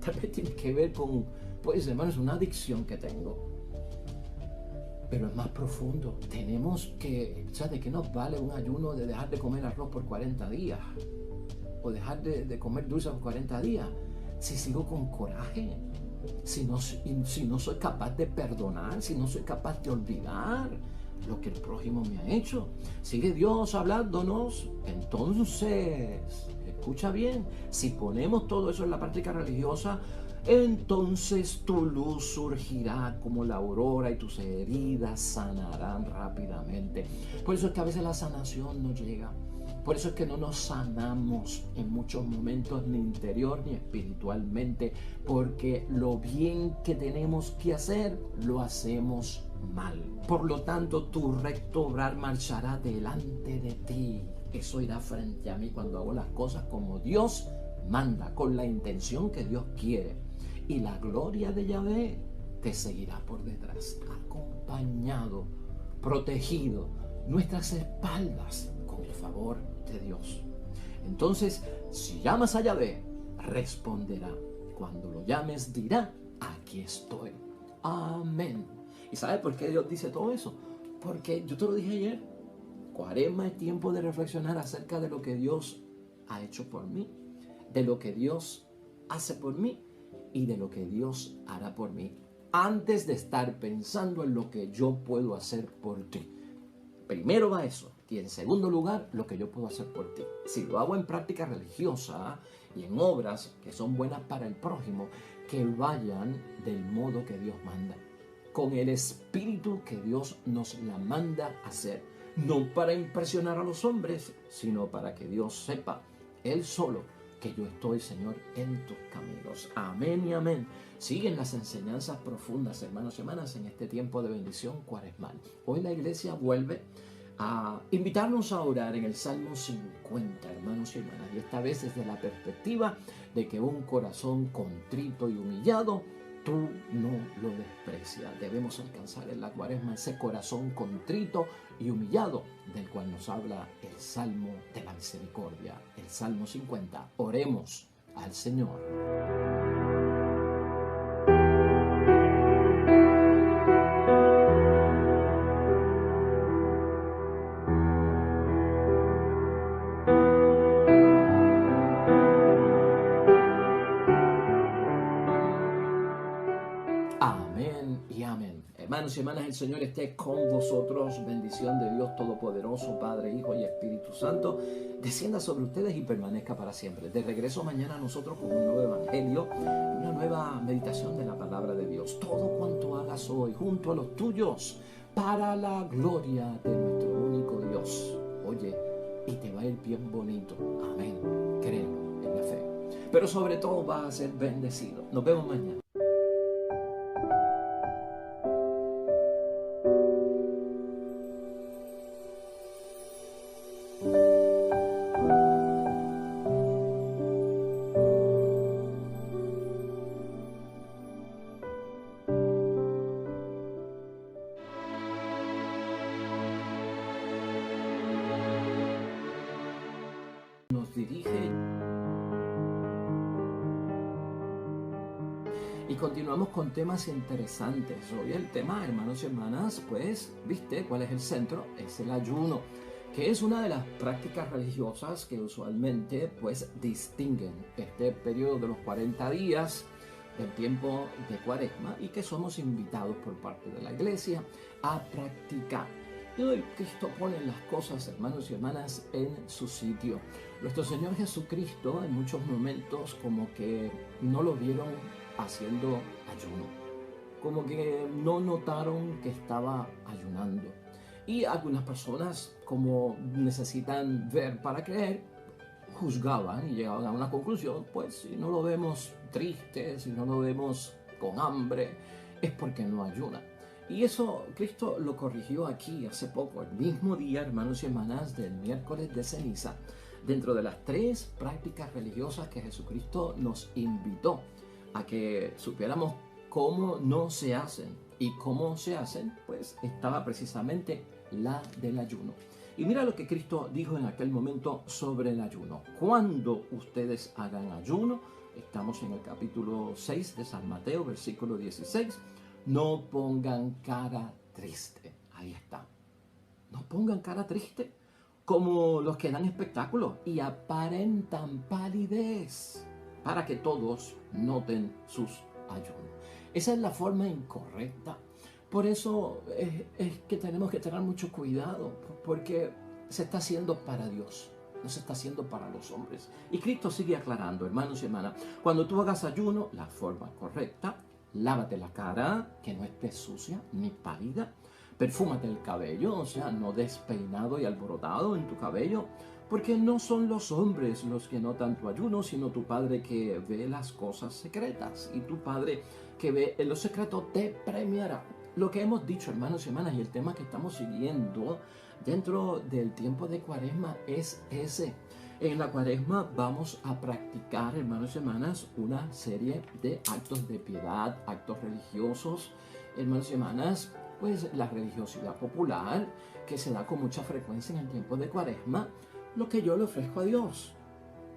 S1: Tal vez tiene que ver con, pues, hermanos, una adicción que tengo. pero es más profundo. Tenemos que, ¿sabes de qué nos vale un ayuno de dejar de comer arroz por 40 días? O dejar de comer dulce por 40 días. Si sigo con coraje, si no soy capaz de perdonar, si no soy capaz de olvidar lo que el prójimo me ha hecho. Sigue Dios hablándonos. Entonces, escucha bien, si ponemos todo eso en la práctica religiosa, entonces tu luz surgirá como la aurora y tus heridas sanarán rápidamente. Por eso es que a veces la sanación no llega. Por eso es que no nos sanamos en muchos momentos, ni interior ni espiritualmente, porque lo bien que tenemos que hacer, lo hacemos mal. Por lo tanto, tu recto obrar marchará delante de ti. Eso irá frente a mí cuando hago las cosas como Dios manda, con la intención que Dios quiere. Y la gloria de Yahvé te seguirá por detrás, acompañado, protegido, nuestras espaldas con el favor de Dios. Entonces, si llamas a Yahvé, responderá. Cuando lo llames, dirá, aquí estoy. Amén. ¿Y sabes por qué Dios dice todo eso? Porque yo te lo dije ayer, Cuaresma es tiempo de reflexionar acerca de lo que Dios ha hecho por mí, de lo que Dios hace por mí y de lo que Dios hará por mí, antes de estar pensando en lo que yo puedo hacer por ti. Primero va eso, y en segundo lugar, lo que yo puedo hacer por ti. Si lo hago en práctica religiosa y en obras que son buenas para el prójimo, que vayan del modo que Dios manda, con el espíritu que Dios nos la manda hacer, no para impresionar a los hombres, sino para que Dios sepa, Él solo, que yo estoy, Señor, en tus caminos. Amén y amén. Siguen las enseñanzas profundas, hermanos y hermanas, en este tiempo de bendición cuaresmal. Hoy la iglesia vuelve a invitarnos a orar en el Salmo 50, hermanos y hermanas, y esta vez desde la perspectiva de que un corazón contrito y humillado, tú no lo desprecias. Debemos alcanzar en la cuaresma ese corazón contrito y humillado del cual nos habla el Salmo de la Misericordia, el Salmo 50. Oremos al Señor. Amén y amén. Hermanos y hermanas, el Señor esté con vosotros. Bendición de Dios Todopoderoso, Padre, Hijo y Espíritu Santo, descienda sobre ustedes y permanezca para siempre. De regreso mañana nosotros con un nuevo evangelio y una nueva meditación de la palabra de Dios. Todo cuanto hagas hoy junto a los tuyos, para la gloria de nuestro único Dios. Oye, y te va a ir bien bonito. Amén. Créelo en la fe. Pero sobre todo vas a ser bendecido. Nos vemos mañana. Nos dirige y continuamos con temas interesantes. Hoy el tema, hermanos y hermanas, pues, ¿viste cuál es el centro? Es el ayuno, que es una de las prácticas religiosas que usualmente, pues, distinguen este periodo de los 40 días del tiempo de Cuaresma y que somos invitados por parte de la Iglesia a practicar. Y hoy Cristo pone las cosas, hermanos y hermanas, en su sitio. Nuestro Señor Jesucristo en muchos momentos como que no lo vieron haciendo ayuno, como que no notaron que estaba ayunando. Y algunas personas, como necesitan ver para creer, juzgaban y llegaban a una conclusión: pues si no lo vemos triste, si no lo vemos con hambre, es porque no ayuna. Y eso Cristo lo corrigió aquí hace poco, el mismo día, hermanos y hermanas, del miércoles de ceniza, dentro de las 3 prácticas religiosas que Jesucristo nos invitó a que supiéramos cómo no se hacen. Y cómo se hacen, pues estaba precisamente la del ayuno. Y mira lo que Cristo dijo en aquel momento sobre el ayuno. Cuando ustedes hagan ayuno, estamos en el capítulo 6 de San Mateo, versículo 16, no pongan cara triste. Ahí está. No pongan cara triste como los que dan espectáculos y aparentan palidez para que todos noten sus ayunos. Esa es la forma incorrecta. Por eso es que tenemos que tener mucho cuidado, porque se está haciendo para Dios, no se está haciendo para los hombres. Y Cristo sigue aclarando, hermanos y hermanas, cuando tú hagas ayuno, la forma correcta, lávate la cara, que no esté sucia ni pálida, perfúmate el cabello, o sea, no despeinado y alborotado en tu cabello, porque no son los hombres los que notan tu ayuno, sino tu Padre que ve las cosas secretas, y tu Padre que ve en lo secreto te premiará. Lo que hemos dicho, hermanos y hermanas, y el tema que estamos siguiendo dentro del tiempo de Cuaresma es ese. En la Cuaresma vamos a practicar, hermanos y hermanas, una serie de actos de piedad, actos religiosos, hermanos y hermanas, pues la religiosidad popular que se da con mucha frecuencia en el tiempo de Cuaresma, lo que yo le ofrezco a Dios.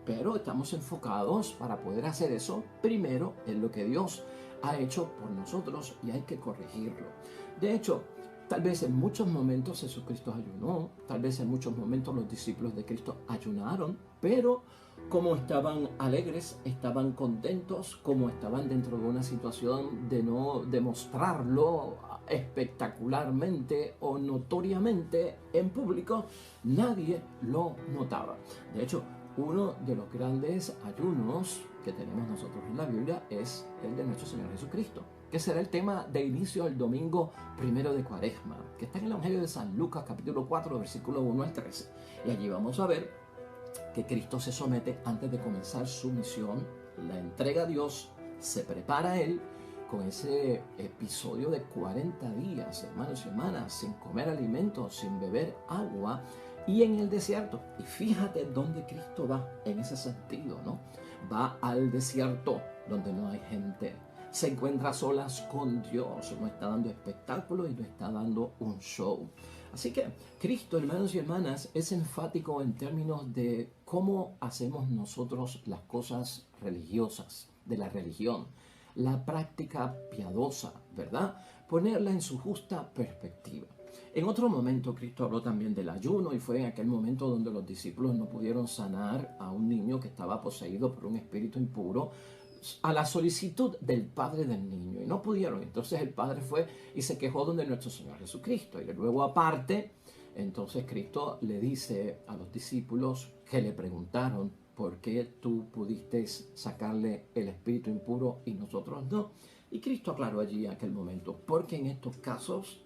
S1: Pero estamos enfocados para poder hacer eso primero en lo que Dios ha hecho por nosotros y hay que corregirlo. De hecho, tal vez en muchos momentos Jesucristo ayunó, tal vez en muchos momentos los discípulos de Cristo ayunaron, pero como estaban alegres, estaban contentos, como estaban dentro de una situación de no demostrarlo espectacularmente o notoriamente en público, nadie lo notaba. De hecho, uno de los grandes ayunos que tenemos nosotros en la Biblia es el de nuestro Señor Jesucristo, que será el tema de inicio del domingo primero de Cuaresma, que está en el Evangelio de San Lucas, capítulo 4, versículo 1 al 13. Y allí vamos a ver que Cristo se somete antes de comenzar su misión, la entrega a Dios, se prepara a Él con ese episodio de 40 días, hermanos y hermanas, sin comer alimentos, sin beber agua, y en el desierto. Y fíjate dónde Cristo va en ese sentido, ¿no? Va al desierto donde no hay gente. Se encuentra a solas con Dios. No está dando espectáculo y no está dando un show. Así que Cristo, hermanos y hermanas, es enfático en términos de cómo hacemos nosotros las cosas religiosas, de la religión. La práctica piadosa, ¿verdad? Ponerla en su justa perspectiva. En otro momento Cristo habló también del ayuno y fue en aquel momento donde los discípulos no pudieron sanar a un niño que estaba poseído por un espíritu impuro a la solicitud del padre del niño y no pudieron. Entonces el padre fue y se quejó donde nuestro Señor Jesucristo y luego aparte, entonces Cristo le dice a los discípulos que le preguntaron: ¿por qué tú pudiste sacarle el espíritu impuro y nosotros no? Y Cristo aclaró allí en aquel momento, porque en estos casos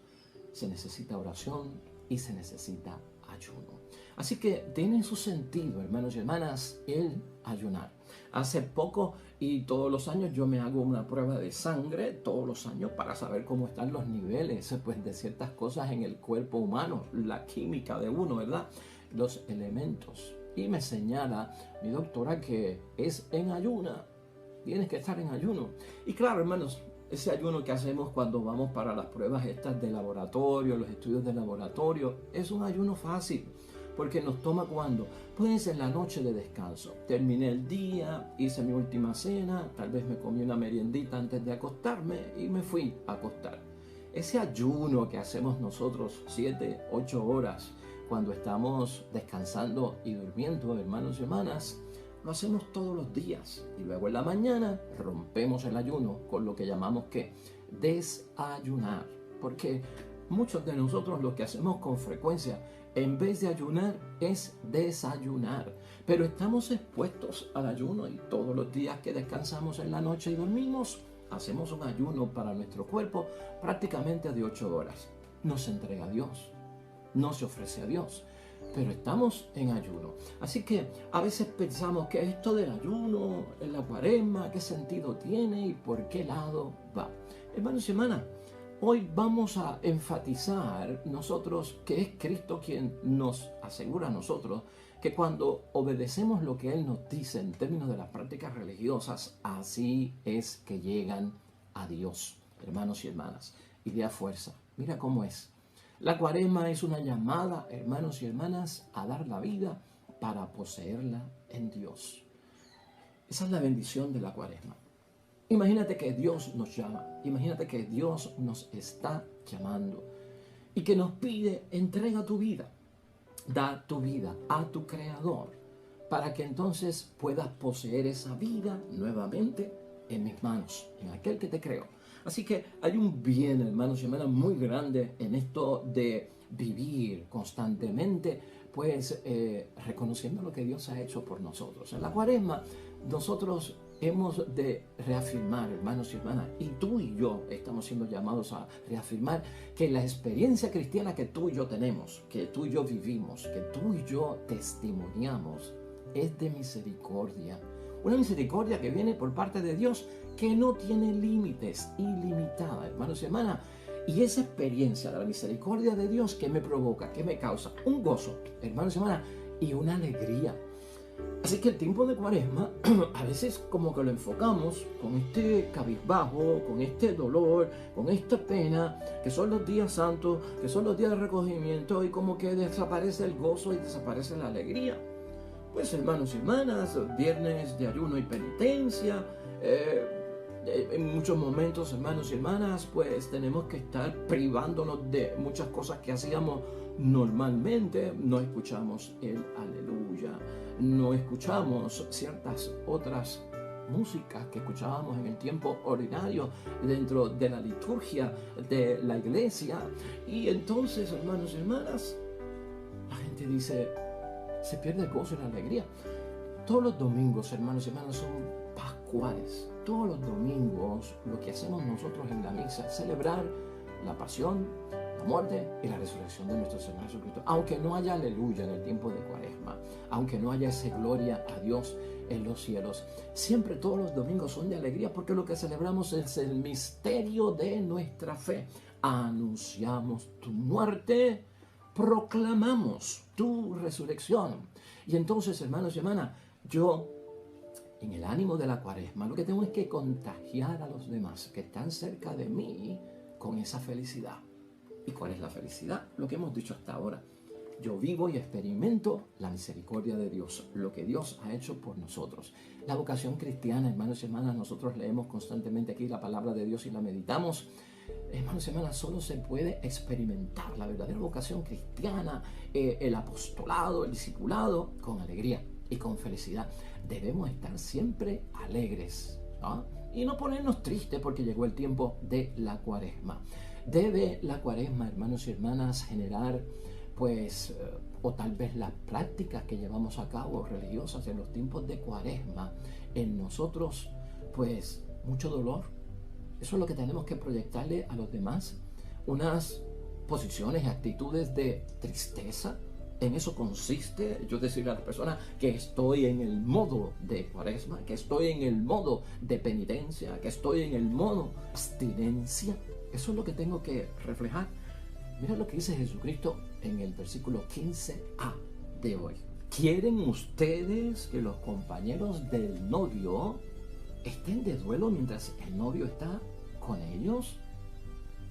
S1: se necesita oración y se necesita ayuno. Así que tiene su sentido, hermanos y hermanas, el ayunar. Hace poco y todos los años yo me hago una prueba de sangre, todos los años, para saber cómo están los niveles pues, de ciertas cosas en el cuerpo humano, la química de uno, ¿verdad? Los elementos. Y me señala mi doctora que es en ayuna, tienes que estar en ayuno. Y claro, hermanos, ese ayuno que hacemos cuando vamos para las pruebas estas de laboratorio, los estudios de laboratorio, es un ayuno fácil, porque nos toma cuando, pues en la noche de descanso. Terminé el día, hice mi última cena, tal vez me comí una meriendita antes de acostarme y me fui a acostar. Ese ayuno que hacemos nosotros 7, 8 horas cuando estamos descansando y durmiendo, hermanos y hermanas, lo hacemos todos los días y luego en la mañana rompemos el ayuno con lo que llamamos que desayunar, porque muchos de nosotros lo que hacemos con frecuencia en vez de ayunar es desayunar, pero estamos expuestos al ayuno y todos los días que descansamos en la noche y dormimos hacemos un ayuno para nuestro cuerpo prácticamente de 8 horas. No se entrega a Dios, no se ofrece a Dios, pero estamos en ayuno. Así que a veces pensamos que esto del ayuno, en la Cuaresma, ¿qué sentido tiene y por qué lado va? Hermanos y hermanas, hoy vamos a enfatizar nosotros que es Cristo quien nos asegura a nosotros que cuando obedecemos lo que Él nos dice en términos de las prácticas religiosas, así es que llegan a Dios, hermanos y hermanas. Y de a fuerza, mira cómo es. La Cuaresma es una llamada, hermanos y hermanas, a dar la vida para poseerla en Dios. Esa es la bendición de la Cuaresma. Imagínate que Dios nos llama, imagínate que Dios nos está llamando. y que nos pide: entrega tu vida, da tu vida a tu Creador, para que entonces puedas poseer esa vida nuevamente en mis manos, en aquel que te creó. Así que hay un bien, hermanos y hermanas, muy grande en esto de vivir constantemente, pues reconociendo lo que Dios ha hecho por nosotros. En la Cuaresma nosotros hemos de reafirmar, hermanos y hermanas, y tú y yo estamos siendo llamados a reafirmar que la experiencia cristiana que tú y yo tenemos, que tú y yo vivimos, que tú y yo testimoniamos, es de misericordia. Una misericordia que viene por parte de Dios, que no tiene límites, ilimitada, hermanos y hermanas. Y esa experiencia de la misericordia de Dios, que me provoca, que me causa un gozo, hermanos y hermanas, y una alegría. Así que el tiempo de Cuaresma, a veces como que lo enfocamos con este cabizbajo, con este dolor, con esta pena, que son los días santos, que son los días de recogimiento, y como que desaparece el gozo y desaparece la alegría. Pues hermanos y hermanas, viernes de ayuno y penitencia, en muchos momentos, hermanos y hermanas, pues tenemos que estar privándonos de muchas cosas que hacíamos normalmente. No escuchamos el aleluya, no escuchamos ciertas otras músicas que escuchábamos en el tiempo ordinario dentro de la liturgia de la iglesia. Y entonces, hermanos y hermanas, la gente dice: se pierde el gozo y la alegría. Todos los domingos, hermanos y hermanas, son pascuales. Todos los domingos lo que hacemos nosotros en la misa es celebrar la pasión, la muerte y la resurrección de nuestro Señor Jesucristo. Aunque no haya aleluya en el tiempo de Cuaresma, aunque no haya esa gloria a Dios en los cielos, siempre todos los domingos son de alegría, porque lo que celebramos es el misterio de nuestra fe. Anunciamos tu muerte, proclamamos tu resurrección. Y entonces, hermanos y hermanas, yo, en el ánimo de la Cuaresma, lo que tengo es que contagiar a los demás que están cerca de mí con esa felicidad. ¿Y cuál es la felicidad? Lo que hemos dicho hasta ahora. Yo vivo y experimento la misericordia de Dios, lo que Dios ha hecho por nosotros. La vocación cristiana, hermanos y hermanas, nosotros leemos constantemente aquí la palabra de Dios y la meditamos. Hermanos y hermanas, solo se puede experimentar la verdadera vocación cristiana, el apostolado, el discipulado, con alegría y con felicidad. Debemos estar siempre alegres, ¿no? Y no ponernos tristes porque llegó el tiempo de la Cuaresma. Debe la Cuaresma, hermanos y hermanas, generar, pues, o tal vez las prácticas que llevamos a cabo religiosas en los tiempos de Cuaresma, en nosotros, pues, mucho dolor. Eso es lo que tenemos que proyectarle a los demás, unas posiciones y actitudes de tristeza. En eso consiste yo decirle a la persona que estoy en el modo de Cuaresma, que estoy en el modo de penitencia, que estoy en el modo de abstinencia. Eso es lo que tengo que reflejar. Mira lo que dice Jesucristo en el versículo 15a de hoy. ¿Quieren ustedes que los compañeros del novio estén de duelo mientras el novio está con ellos?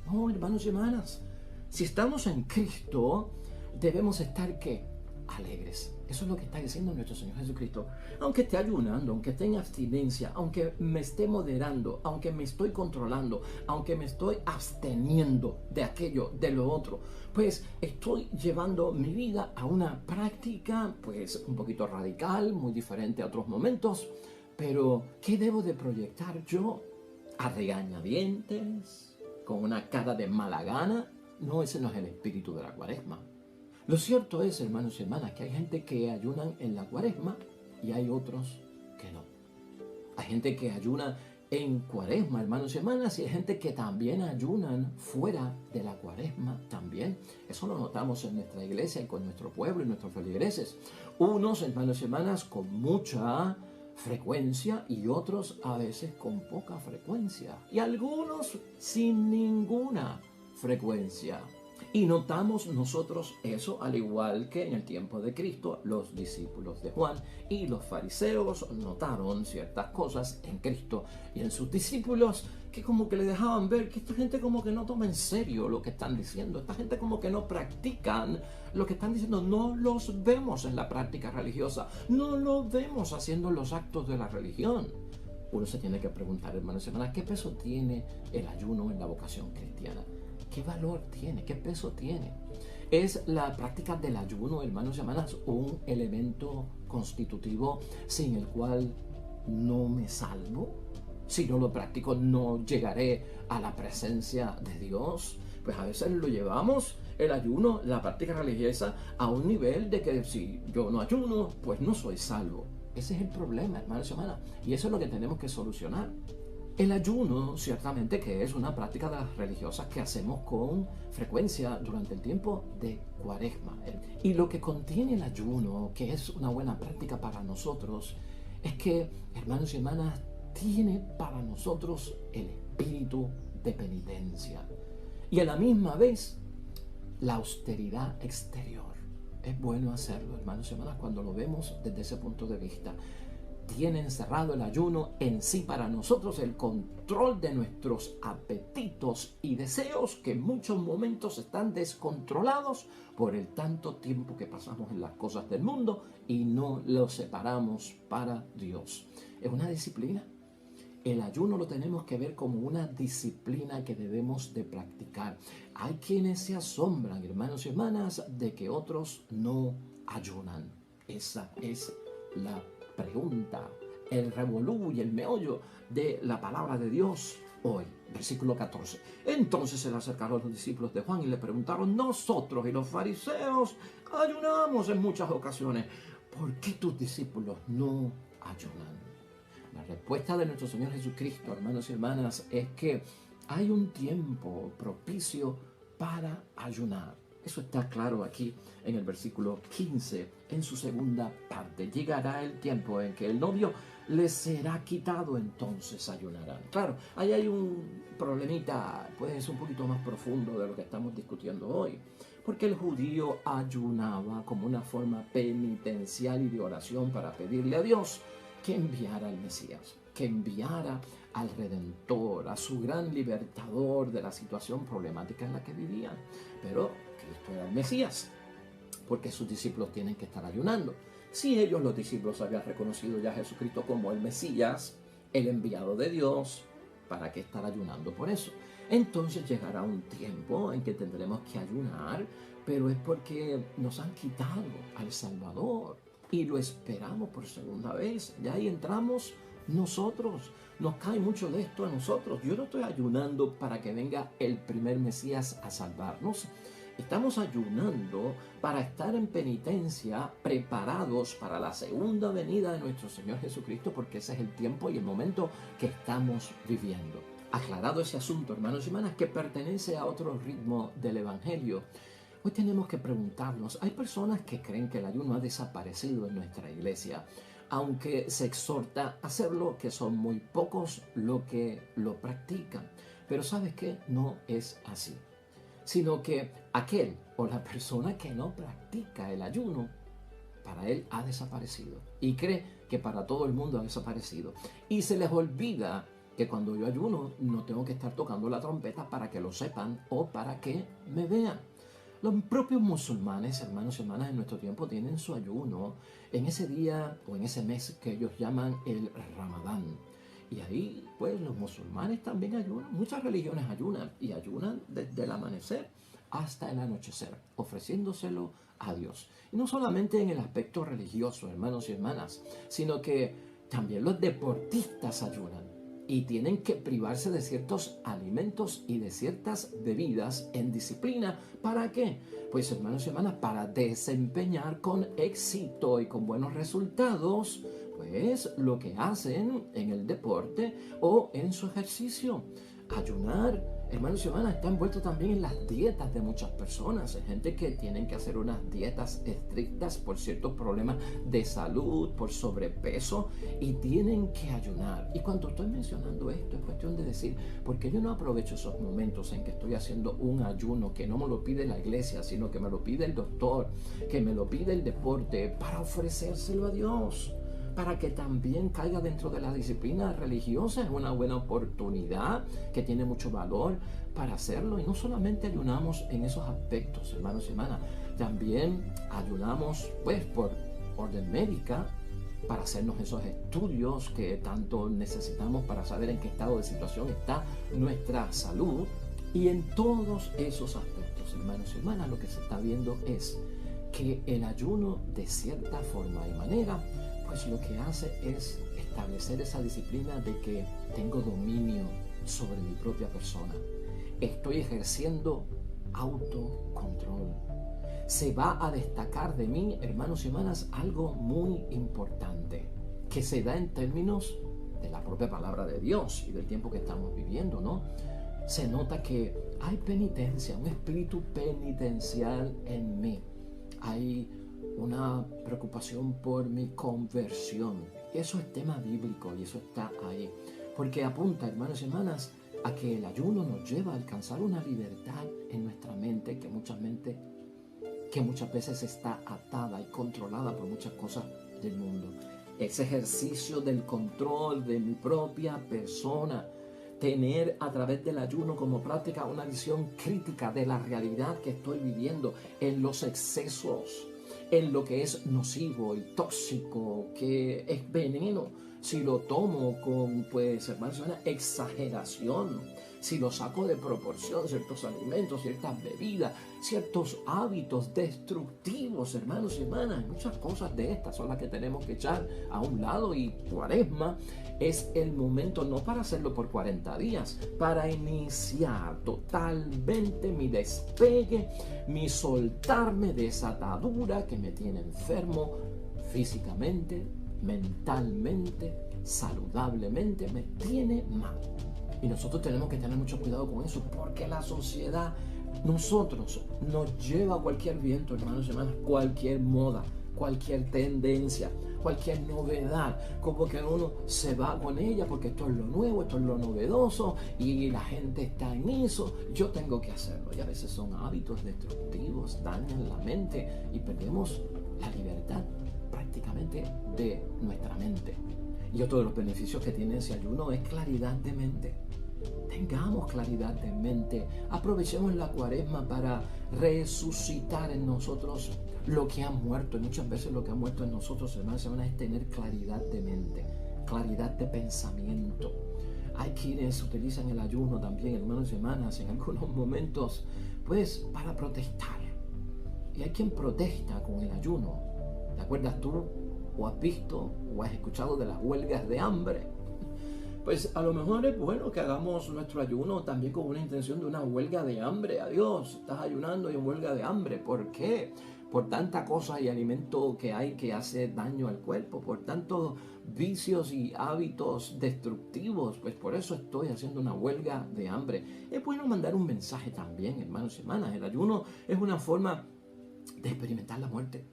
S1: No, hermanos y hermanas, si estamos en Cristo, debemos estar, ¿qué? Alegres. Eso es lo que está diciendo nuestro Señor Jesucristo. Aunque esté ayunando, aunque esté en abstinencia, aunque me esté moderando, aunque me estoy controlando, aunque me estoy absteniendo de aquello, de lo otro, pues estoy llevando mi vida a una práctica, pues un poquito radical, muy diferente a otros momentos. Pero, ¿qué debo de proyectar yo? ¿A regañadientes? ¿Con una cara de mala gana? No, ese no es el espíritu de la Cuaresma. Lo cierto es, hermanos y hermanas, que hay gente que ayunan en la Cuaresma y hay otros que no. Hay gente que ayuna en Cuaresma, hermanos y hermanas, y hay gente que también ayunan fuera de la Cuaresma también. Eso lo notamos en nuestra iglesia y con nuestro pueblo y nuestros feligreses. Unos, hermanos y hermanas, con mucha frecuencia y otros a veces con poca frecuencia. Y algunos sin ninguna frecuencia. Y notamos nosotros eso, al igual que en el tiempo de Cristo, los discípulos de Juan y los fariseos notaron ciertas cosas en Cristo y en sus discípulos que como que le dejaban ver que esta gente como que no toma en serio lo que están diciendo, esta gente como que no practican lo que están diciendo, no los vemos en la práctica religiosa, no los vemos haciendo los actos de la religión. Uno se tiene que preguntar, hermanos y hermanas, ¿qué peso tiene el ayuno en la vocación cristiana? ¿Qué valor tiene? ¿Qué peso tiene? ¿Es la práctica del ayuno, hermanos y hermanas, un elemento constitutivo sin el cual no me salvo? Si no lo practico, no llegaré a la presencia de Dios. Pues a veces lo llevamos, el ayuno, la práctica religiosa, a un nivel de que si yo no ayuno, pues no soy salvo. Ese es el problema, hermanos y hermanas, y eso es lo que tenemos que solucionar. El ayuno, ciertamente que es una práctica de las religiosas que hacemos con frecuencia durante el tiempo de Cuaresma. Y lo que contiene el ayuno, que es una buena práctica para nosotros, es que, hermanos y hermanas, tiene para nosotros el espíritu de penitencia y a la misma vez la austeridad exterior. Es bueno hacerlo, hermanos y hermanas, cuando lo vemos desde ese punto de vista. Tiene encerrado el ayuno en sí para nosotros el control de nuestros apetitos y deseos que en muchos momentos están descontrolados por el tanto tiempo que pasamos en las cosas del mundo y no los separamos para Dios. Es una disciplina. El ayuno lo tenemos que ver como una disciplina que debemos de practicar. Hay quienes se asombran, hermanos y hermanas, de que otros no ayunan. Esa es la pregunta, el revolú y el meollo de la palabra de Dios hoy. Versículo 14. Entonces se le acercaron los discípulos de Juan y le preguntaron: nosotros y los fariseos ayunamos en muchas ocasiones, ¿por qué tus discípulos no ayunan? La respuesta de nuestro Señor Jesucristo, hermanos y hermanas, es que hay un tiempo propicio para ayunar. Eso está claro aquí en el versículo 15, en su segunda parte. Llegará el tiempo en que el novio les será quitado, entonces ayunarán. Claro, ahí hay un problemita, puede ser un poquito más profundo de lo que estamos discutiendo hoy. Porque el judío ayunaba como una forma penitencial y de oración para pedirle a Dios que enviara al Mesías, que enviara al Redentor, a su gran libertador de la situación problemática en la que vivían. Pero Cristo era el Mesías, porque sus discípulos tienen que estar ayunando. Si ellos, los discípulos, habían reconocido ya a Jesucristo como el Mesías, el enviado de Dios, ¿para qué estar ayunando por eso? Entonces llegará un tiempo en que tendremos que ayunar, pero es porque nos han quitado al Salvador y lo esperamos por segunda vez. Ya ahí entramos nosotros. Nos cae mucho de esto a nosotros. Yo no estoy ayunando para que venga el primer Mesías a salvarnos. Estamos ayunando para estar en penitencia, preparados para la segunda venida de nuestro Señor Jesucristo, porque ese es el tiempo y el momento que estamos viviendo. Aclarado ese asunto, hermanos y hermanas, que pertenece a otro ritmo del Evangelio, hoy tenemos que preguntarnos, hay personas que creen que el ayuno ha desaparecido en nuestra iglesia, aunque se exhorta a hacerlo, que son muy pocos los que lo practican. Pero ¿sabes qué? No es así, sino que aquel o la persona que no practica el ayuno, para él ha desaparecido y cree que para todo el mundo ha desaparecido. Y se les olvida que cuando yo ayuno no tengo que estar tocando la trompeta para que lo sepan o para que me vean. Los propios musulmanes, hermanos y hermanas, en nuestro tiempo tienen su ayuno en ese día o en ese mes que ellos llaman el Ramadán. Y ahí, pues, los musulmanes también ayunan. Muchas religiones ayunan y ayunan desde el amanecer hasta el anochecer, ofreciéndoselo a Dios. Y no solamente en el aspecto religioso, hermanos y hermanas, sino que también los deportistas ayunan. Y tienen que privarse de ciertos alimentos y de ciertas bebidas en disciplina. ¿Para qué? Pues, hermanos y hermanas, para desempeñar con éxito y con buenos resultados, pues, lo que hacen en el deporte o en su ejercicio. Ayunar, hermanos y hermanas, está envuelto también en las dietas de muchas personas. Hay gente que tienen que hacer unas dietas estrictas por ciertos problemas de salud, por sobrepeso, y tienen que ayunar. Y cuando estoy mencionando esto, es cuestión de decir, porque yo no aprovecho esos momentos en que estoy haciendo un ayuno que no me lo pide la iglesia, sino que me lo pide el doctor, que me lo pide el deporte, para ofrecérselo a Dios, para que también caiga dentro de la disciplina religiosa. Es una buena oportunidad que tiene mucho valor para hacerlo. Y no solamente ayunamos en esos aspectos, hermanos y hermanas, también ayunamos, pues, por orden médica, para hacernos esos estudios que tanto necesitamos para saber en qué estado de situación está nuestra salud. Y en todos esos aspectos, hermanos y hermanas, lo que se está viendo es que el ayuno, de cierta forma y manera, pues lo que hace es establecer esa disciplina de que tengo dominio sobre mi propia persona. Estoy ejerciendo autocontrol. Se va a destacar de mí, hermanos y hermanas, algo muy importante que se da en términos de la propia palabra de Dios y del tiempo que estamos viviendo, ¿no? Se nota que hay penitencia, un espíritu penitencial en mí. Hay una preocupación por mi conversión. Eso es tema bíblico y eso está ahí. Porque apunta, hermanos y hermanas, a que el ayuno nos lleva a alcanzar una libertad en nuestra mente que muchas veces está atada y controlada por muchas cosas del mundo. Ese ejercicio del control de mi propia persona, tener a través del ayuno como práctica una visión crítica de la realidad que estoy viviendo, en los excesos, en lo que es nocivo y tóxico, que es veneno, si lo tomo con, pues, hermanos, una exageración, si lo saco de proporción, ciertos alimentos, ciertas bebidas, ciertos hábitos destructivos, hermanos y hermanas, muchas cosas de estas son las que tenemos que echar a un lado. Y Cuaresma es el momento no para hacerlo por 40 días, para iniciar totalmente mi despegue, mi soltarme de esa atadura que me tiene enfermo físicamente, mentalmente, saludablemente, me tiene mal. Y nosotros tenemos que tener mucho cuidado con eso, porque la sociedad, nosotros, nos lleva a cualquier viento, hermanos y hermanas, cualquier moda, cualquier tendencia, cualquier novedad, como que uno se va con ella porque esto es lo nuevo, esto es lo novedoso y la gente está en eso, yo tengo que hacerlo. Y a veces son hábitos destructivos, dañan la mente y perdemos la libertad prácticamente de nuestra mente. Y otro de los beneficios que tiene ese ayuno es claridad de mente. Tengamos claridad de mente. Aprovechemos la Cuaresma para resucitar en nosotros lo que ha muerto. Y muchas veces lo que ha muerto en nosotros, hermanos, es tener claridad de mente, claridad de pensamiento. Hay quienes utilizan el ayuno también, hermanos y hermanas, en algunos momentos, pues, para protestar. Y hay quien protesta con el ayuno. ¿Te acuerdas tú? ¿O has visto o has escuchado de las huelgas de hambre? Pues a lo mejor es bueno que hagamos nuestro ayuno también con una intención de una huelga de hambre. Adiós, estás ayunando y en huelga de hambre. ¿Por qué? Por tanta cosa y alimento que hay que hace daño al cuerpo, por tantos vicios y hábitos destructivos. Pues por eso estoy haciendo una huelga de hambre. Es bueno mandar un mensaje también, hermanos y hermanas. El ayuno es una forma de experimentar la muerte.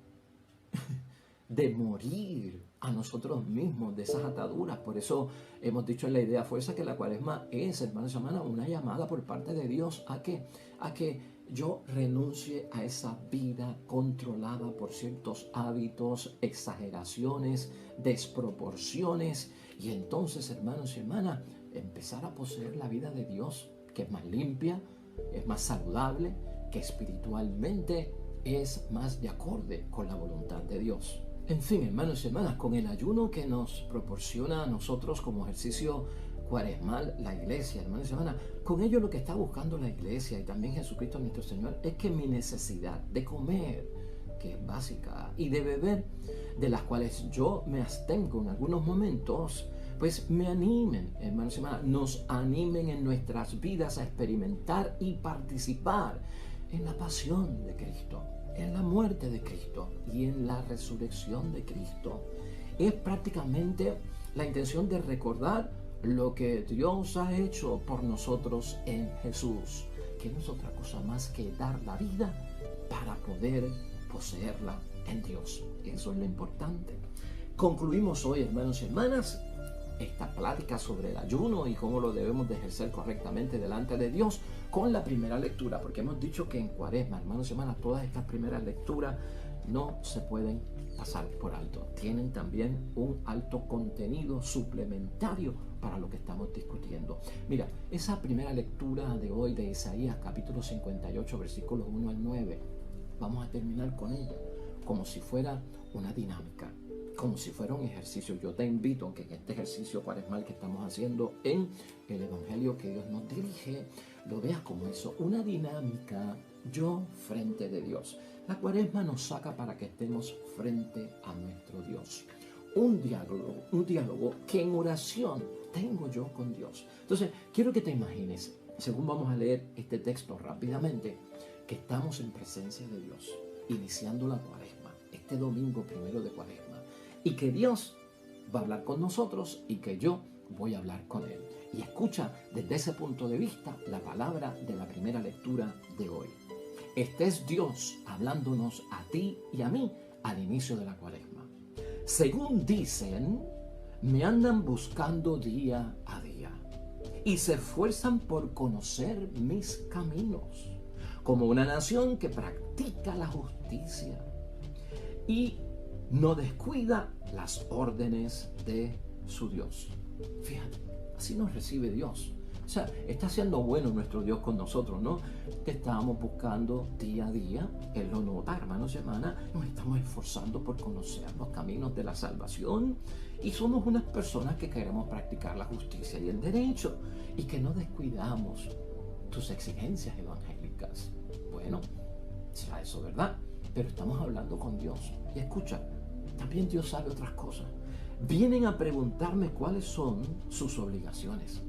S1: De morir a nosotros mismos, de esas ataduras. Por eso hemos dicho en la idea fuerza que la Cuaresma es, hermanos y hermanas, una llamada por parte de Dios a que yo renuncie a esa vida controlada por ciertos hábitos, exageraciones, desproporciones, y entonces, hermanos y hermanas, empezar a poseer la vida de Dios, que es más limpia, es más saludable, que espiritualmente es más de acorde con la voluntad de Dios. En fin, hermanos y hermanas, con el ayuno que nos proporciona a nosotros como ejercicio cuaresmal la iglesia, hermanos y hermanas, con ello lo que está buscando la iglesia y también Jesucristo nuestro Señor es que mi necesidad de comer, que es básica, y de beber, de las cuales yo me abstengo en algunos momentos, pues me animen, hermanos y hermanas, nos animen en nuestras vidas a experimentar y participar en la pasión de Cristo, en la muerte de Cristo y en la resurrección de Cristo. Es prácticamente la intención de recordar lo que Dios ha hecho por nosotros en Jesús, que no es otra cosa más que dar la vida para poder poseerla en Dios. Eso es lo importante. Concluimos hoy, hermanos y hermanas, esta plática sobre el ayuno y cómo lo debemos de ejercer correctamente delante de Dios con la primera lectura, porque hemos dicho que en Cuaresma, hermanos y hermanas, todas estas primeras lecturas no se pueden pasar por alto. Tienen también un alto contenido suplementario para lo que estamos discutiendo. Mira, esa primera lectura de hoy de Isaías, capítulo 58, versículos 1 al 9, vamos a terminar con ella como si fuera una dinámica. como si fuera un ejercicio. Yo te invito a que en este ejercicio cuaresmal que estamos haciendo en el Evangelio que Dios nos dirige, lo veas como eso, una dinámica, yo frente de Dios. La cuaresma nos saca para que estemos frente a nuestro Dios. Un diálogo que en oración tengo yo con Dios. Entonces, quiero que te imagines, según vamos a leer este texto rápidamente, que estamos en presencia de Dios, iniciando la cuaresma, este domingo primero de cuaresma, y que Dios va a hablar con nosotros y que yo voy a hablar con Él. Y escucha desde ese punto de vista la palabra de la primera lectura de hoy. Este es Dios hablándonos a ti y a mí al inicio de la cuaresma. Según dicen, me andan buscando día a día y se esfuerzan por conocer mis caminos, como una nación que practica la justicia y no descuida las órdenes de su Dios. Fíjate, así nos recibe Dios. O sea, está siendo bueno nuestro Dios con nosotros, ¿no? Te estábamos buscando día a día. Él lo nota, hermanos y hermanas. Nos estamos esforzando por conocer los caminos de la salvación. Y somos unas personas que queremos practicar la justicia y el derecho. Y que no descuidamos tus exigencias evangélicas. Bueno, será eso, ¿verdad? Pero estamos hablando con Dios. Y escucha, también Dios sabe otras cosas. Vienen a preguntarme cuáles son sus obligaciones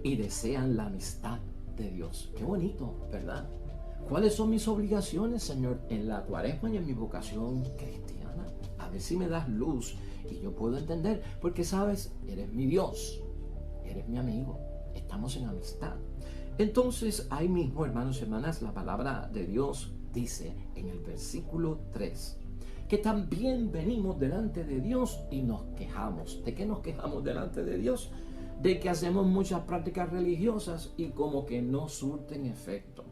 S1: y desean la amistad de Dios. Qué bonito, ¿verdad? ¿Cuáles son mis obligaciones, Señor, en la cuaresma y en mi vocación cristiana? A ver si me das luz y yo puedo entender, porque sabes, eres mi Dios, eres mi amigo, estamos en amistad. Entonces, ahí mismo, hermanos y hermanas, la palabra de Dios dice en el versículo 3, que también venimos delante de Dios y nos quejamos. ¿De qué nos quejamos delante de Dios? De que hacemos muchas prácticas religiosas y como que no surten efecto.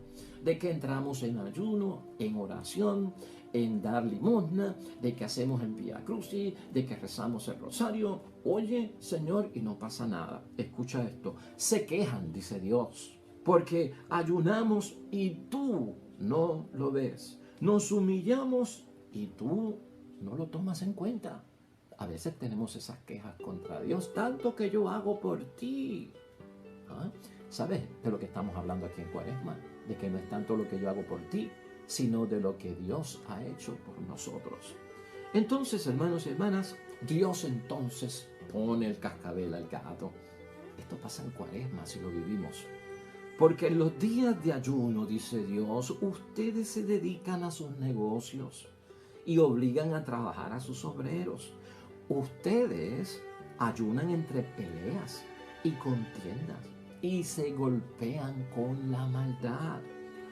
S1: De que entramos en ayuno, en oración, en dar limosna, de que hacemos el Vía Crucis, de que rezamos el rosario. Oye, Señor, y no pasa nada. Escucha esto. Se quejan, dice Dios, porque ayunamos y tú no lo ves. Nos humillamos y tú no lo tomas en cuenta. A veces tenemos esas quejas contra Dios, tanto que yo hago por ti. ¿Ah? ¿Sabes de lo que estamos hablando aquí en Cuaresma? De que no es tanto lo que yo hago por ti, sino de lo que Dios ha hecho por nosotros. Entonces, hermanos y hermanas, Dios entonces pone el cascabel al gato. Esto pasa en Cuaresma si lo vivimos. Porque en los días de ayuno, dice Dios, ustedes se dedican a sus negocios y obligan a trabajar a sus obreros. Ustedes ayunan entre peleas y contiendas y se golpean con la maldad.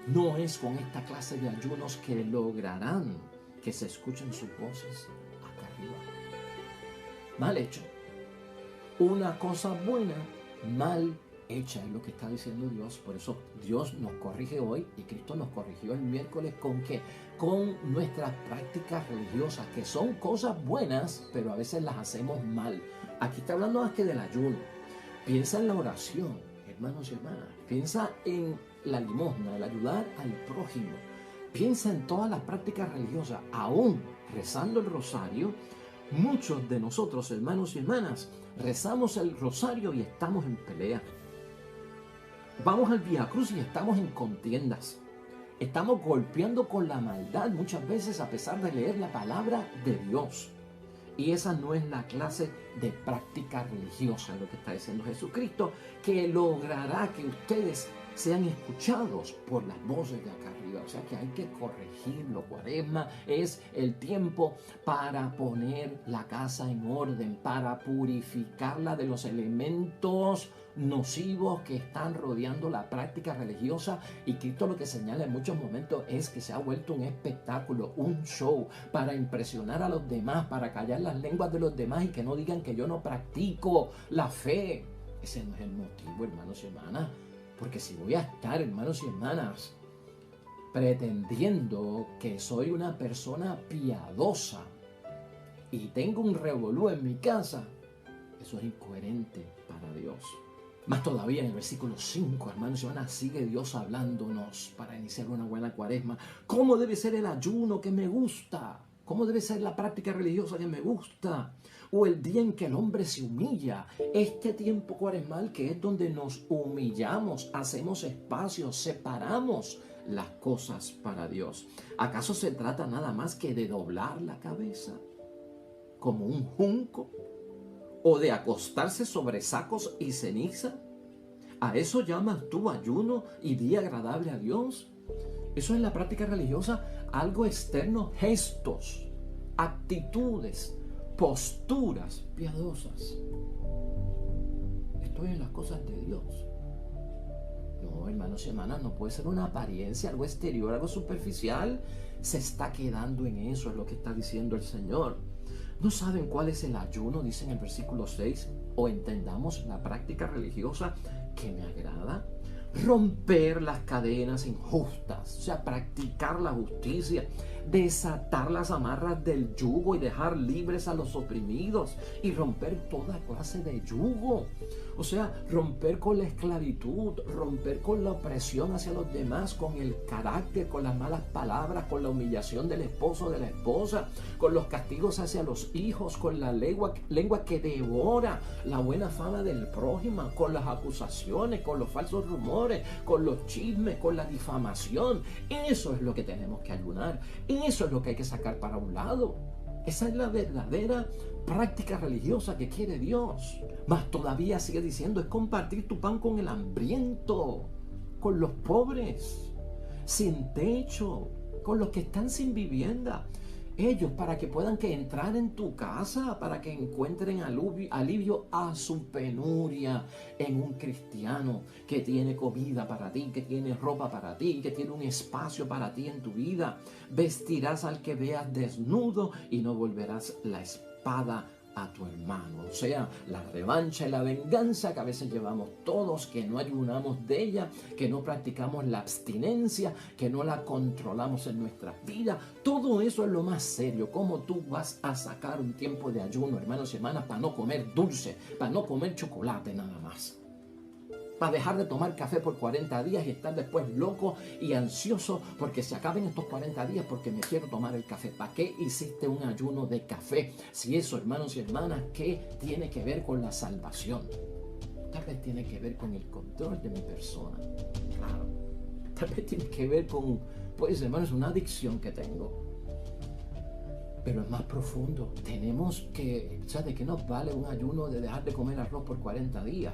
S1: No es con esta clase de ayunos que lograrán que se escuchen sus voces acá arriba. Mal hecho. Una cosa buena, mal hecha, es lo que está diciendo Dios. Por eso Dios nos corrige hoy y Cristo nos corrigió el miércoles. ¿Con qué? Con nuestras prácticas religiosas, que son cosas buenas, pero a veces las hacemos mal. Aquí está hablando más que del ayuno. Piensa en la oración, hermanos y hermanas. Piensa en la limosna, el ayudar al prójimo. Piensa en todas las prácticas religiosas. Aún rezando el rosario, muchos de nosotros, hermanos y hermanas, rezamos el rosario y estamos en pelea. Vamos al Vía Crucis y estamos en contiendas. Estamos golpeando con la maldad muchas veces a pesar de leer la palabra de Dios. Y esa no es la clase de práctica religiosa, lo que está diciendo Jesucristo, que logrará que ustedes sean escuchados por las voces de acá arriba. O sea que hay que corregirlo. Cuaresma es el tiempo para poner la casa en orden, para purificarla de los elementos nocivos que están rodeando la práctica religiosa. Y Cristo lo que señala en muchos momentos es que se ha vuelto un espectáculo, un show para impresionar a los demás, para callar las lenguas de los demás y que no digan que yo no practico la fe. Ese no es el motivo, hermanos y hermanas. Porque si voy a estar, hermanos y hermanas, pretendiendo que soy una persona piadosa y tengo un revolú en mi casa, eso es incoherente para Dios. Más todavía en el versículo 5, hermanos y hermanas, sigue Dios hablándonos para iniciar una buena cuaresma. ¿Cómo debe ser el ayuno que me gusta? ¿Cómo debe ser la práctica religiosa que me gusta? O el día en que el hombre se humilla. Este tiempo cuaresmal que es donde nos humillamos, hacemos espacio, separamos las cosas para Dios. ¿Acaso se trata nada más que de doblar la cabeza como un junco? ¿O de acostarse sobre sacos y ceniza? ¿A eso llamas tú ayuno y día agradable a Dios? Eso es la práctica religiosa, algo externo, gestos, actitudes, posturas piadosas. Estoy en las cosas de Dios. No, hermanos y hermanas, no puede ser una apariencia, algo exterior, algo superficial. Se está quedando en eso, es lo que está diciendo el Señor. ¿No saben cuál es el ayuno? Dice en el versículo 6. O entendamos la práctica religiosa que me agrada. Romper las cadenas injustas, o sea, practicar la justicia, desatar las amarras del yugo y dejar libres a los oprimidos y romper toda clase de yugo. O sea, romper con la esclavitud, romper con la opresión hacia los demás, con el carácter, con las malas palabras, con la humillación del esposo o de la esposa, con los castigos hacia los hijos, con la lengua que devora la buena fama del prójimo, con las acusaciones, con los falsos rumores, con los chismes, con la difamación. Eso es lo que tenemos que ayunar. Eso es lo que hay que sacar para un lado. Esa es la verdadera práctica religiosa que quiere Dios. Mas todavía sigue diciendo, es compartir tu pan con el hambriento, con los pobres, sin techo, con los que están sin vivienda. Ellos, para que puedan entrar en tu casa, para que encuentren alivio a su penuria en un cristiano que tiene comida para ti, que tiene ropa para ti, que tiene un espacio para ti en tu vida. Vestirás al que veas desnudo y no volverás la espada a tu hermano. O sea, la revancha y la venganza que a veces llevamos todos, que no ayunamos de ella, que no practicamos la abstinencia, que no la controlamos en nuestras vidas. Todo eso es lo más serio. ¿Cómo tú vas a sacar un tiempo de ayuno, hermanos y hermanas, para no comer dulce, para no comer chocolate nada más? Para dejar de tomar café por 40 días y estar después loco y ansioso porque se acaben estos 40 días porque me quiero tomar el café. ¿Para qué hiciste un ayuno de café? Si eso, hermanos y hermanas, ¿qué tiene que ver con la salvación? Tal vez tiene que ver con el control de mi persona. Claro. Tal vez tiene que ver con, pues, hermanos, una adicción que tengo. Pero es más profundo. Tenemos que, ¿sabes de qué nos vale un ayuno de dejar de comer arroz por 40 días?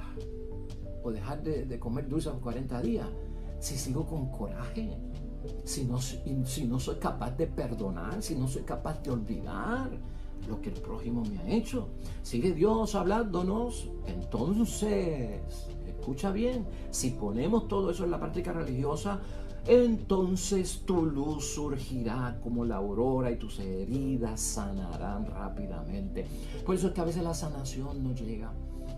S1: O dejar de comer dulce por 40 días, si sigo con coraje, si no soy capaz de perdonar, si no soy capaz de olvidar lo que el prójimo me ha hecho. Sigue Dios hablándonos. Entonces, escucha bien, si ponemos todo eso en la práctica religiosa, entonces tu luz surgirá como la aurora y tus heridas sanarán rápidamente. Por eso es que a veces la sanación no llega.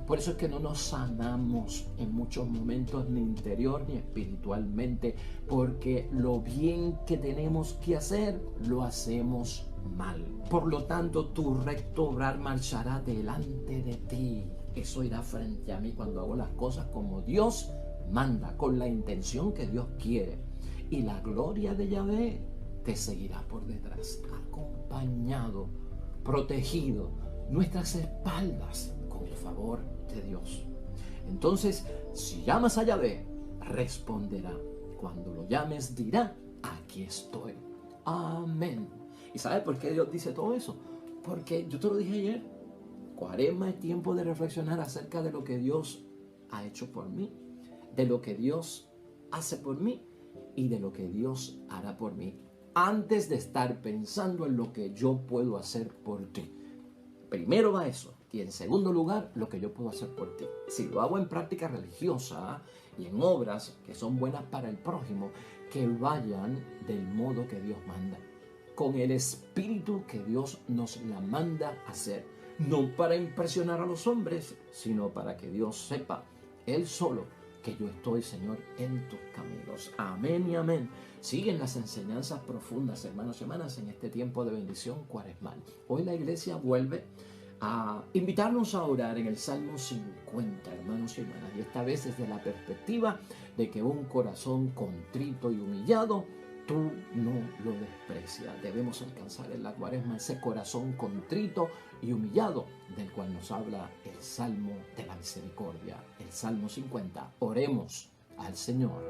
S1: Por eso es que no nos sanamos en muchos momentos, ni interior ni espiritualmente, porque lo bien que tenemos que hacer, lo hacemos mal. Por lo tanto, tu recto obrar marchará delante de ti. Eso irá frente a mí cuando hago las cosas como Dios manda, con la intención que Dios quiere. Y la gloria de Yahvé te seguirá por detrás, acompañado, protegido, nuestras espaldas con el favor de Dios. Entonces, si llamas a Yahvé, responderá. Cuando lo llames, dirá, aquí estoy. Amén. ¿Y sabes por qué Dios dice todo eso? Porque yo te lo dije ayer, Cuaresma es tiempo de reflexionar acerca de lo que Dios ha hecho por mí, de lo que Dios hace por mí y de lo que Dios hará por mí, antes de estar pensando en lo que yo puedo hacer por ti. Primero va eso. Y en segundo lugar, lo que yo puedo hacer por ti. Si lo hago en práctica religiosa y en obras que son buenas para el prójimo, que vayan del modo que Dios manda, con el espíritu que Dios nos la manda hacer. No para impresionar a los hombres, sino para que Dios sepa, Él solo, que yo estoy, Señor, en tus caminos. Amén y amén. Siguen las enseñanzas profundas, hermanos y hermanas, en este tiempo de bendición cuaresmal. Hoy la iglesia vuelve a invitarnos a orar en el Salmo 50, hermanos y hermanas, y esta vez desde la perspectiva de que un corazón contrito y humillado tú no lo desprecias. Debemos alcanzar en la Cuaresma ese corazón contrito y humillado del cual nos habla el Salmo de la Misericordia, el Salmo 50. Oremos al Señor.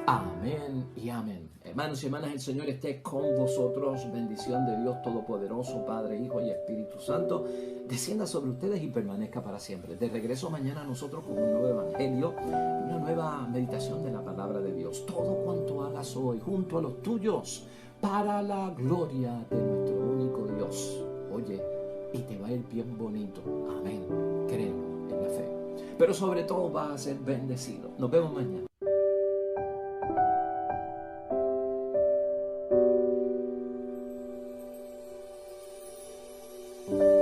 S1: Amén y amén. Hermanos y hermanas, el Señor esté con vosotros. Bendición de Dios Todopoderoso, Padre, Hijo y Espíritu Santo, descienda sobre ustedes y permanezca para siempre. De regreso mañana nosotros con un nuevo evangelio y una nueva meditación de la palabra de Dios. Todo cuanto hagas hoy junto a los tuyos, para la gloria de nuestro único Dios. Oye, y te va a ir bien bonito. Amén. Creo en la fe. Pero sobre todo vas a ser bendecido. Nos vemos mañana.
S2: Thank you.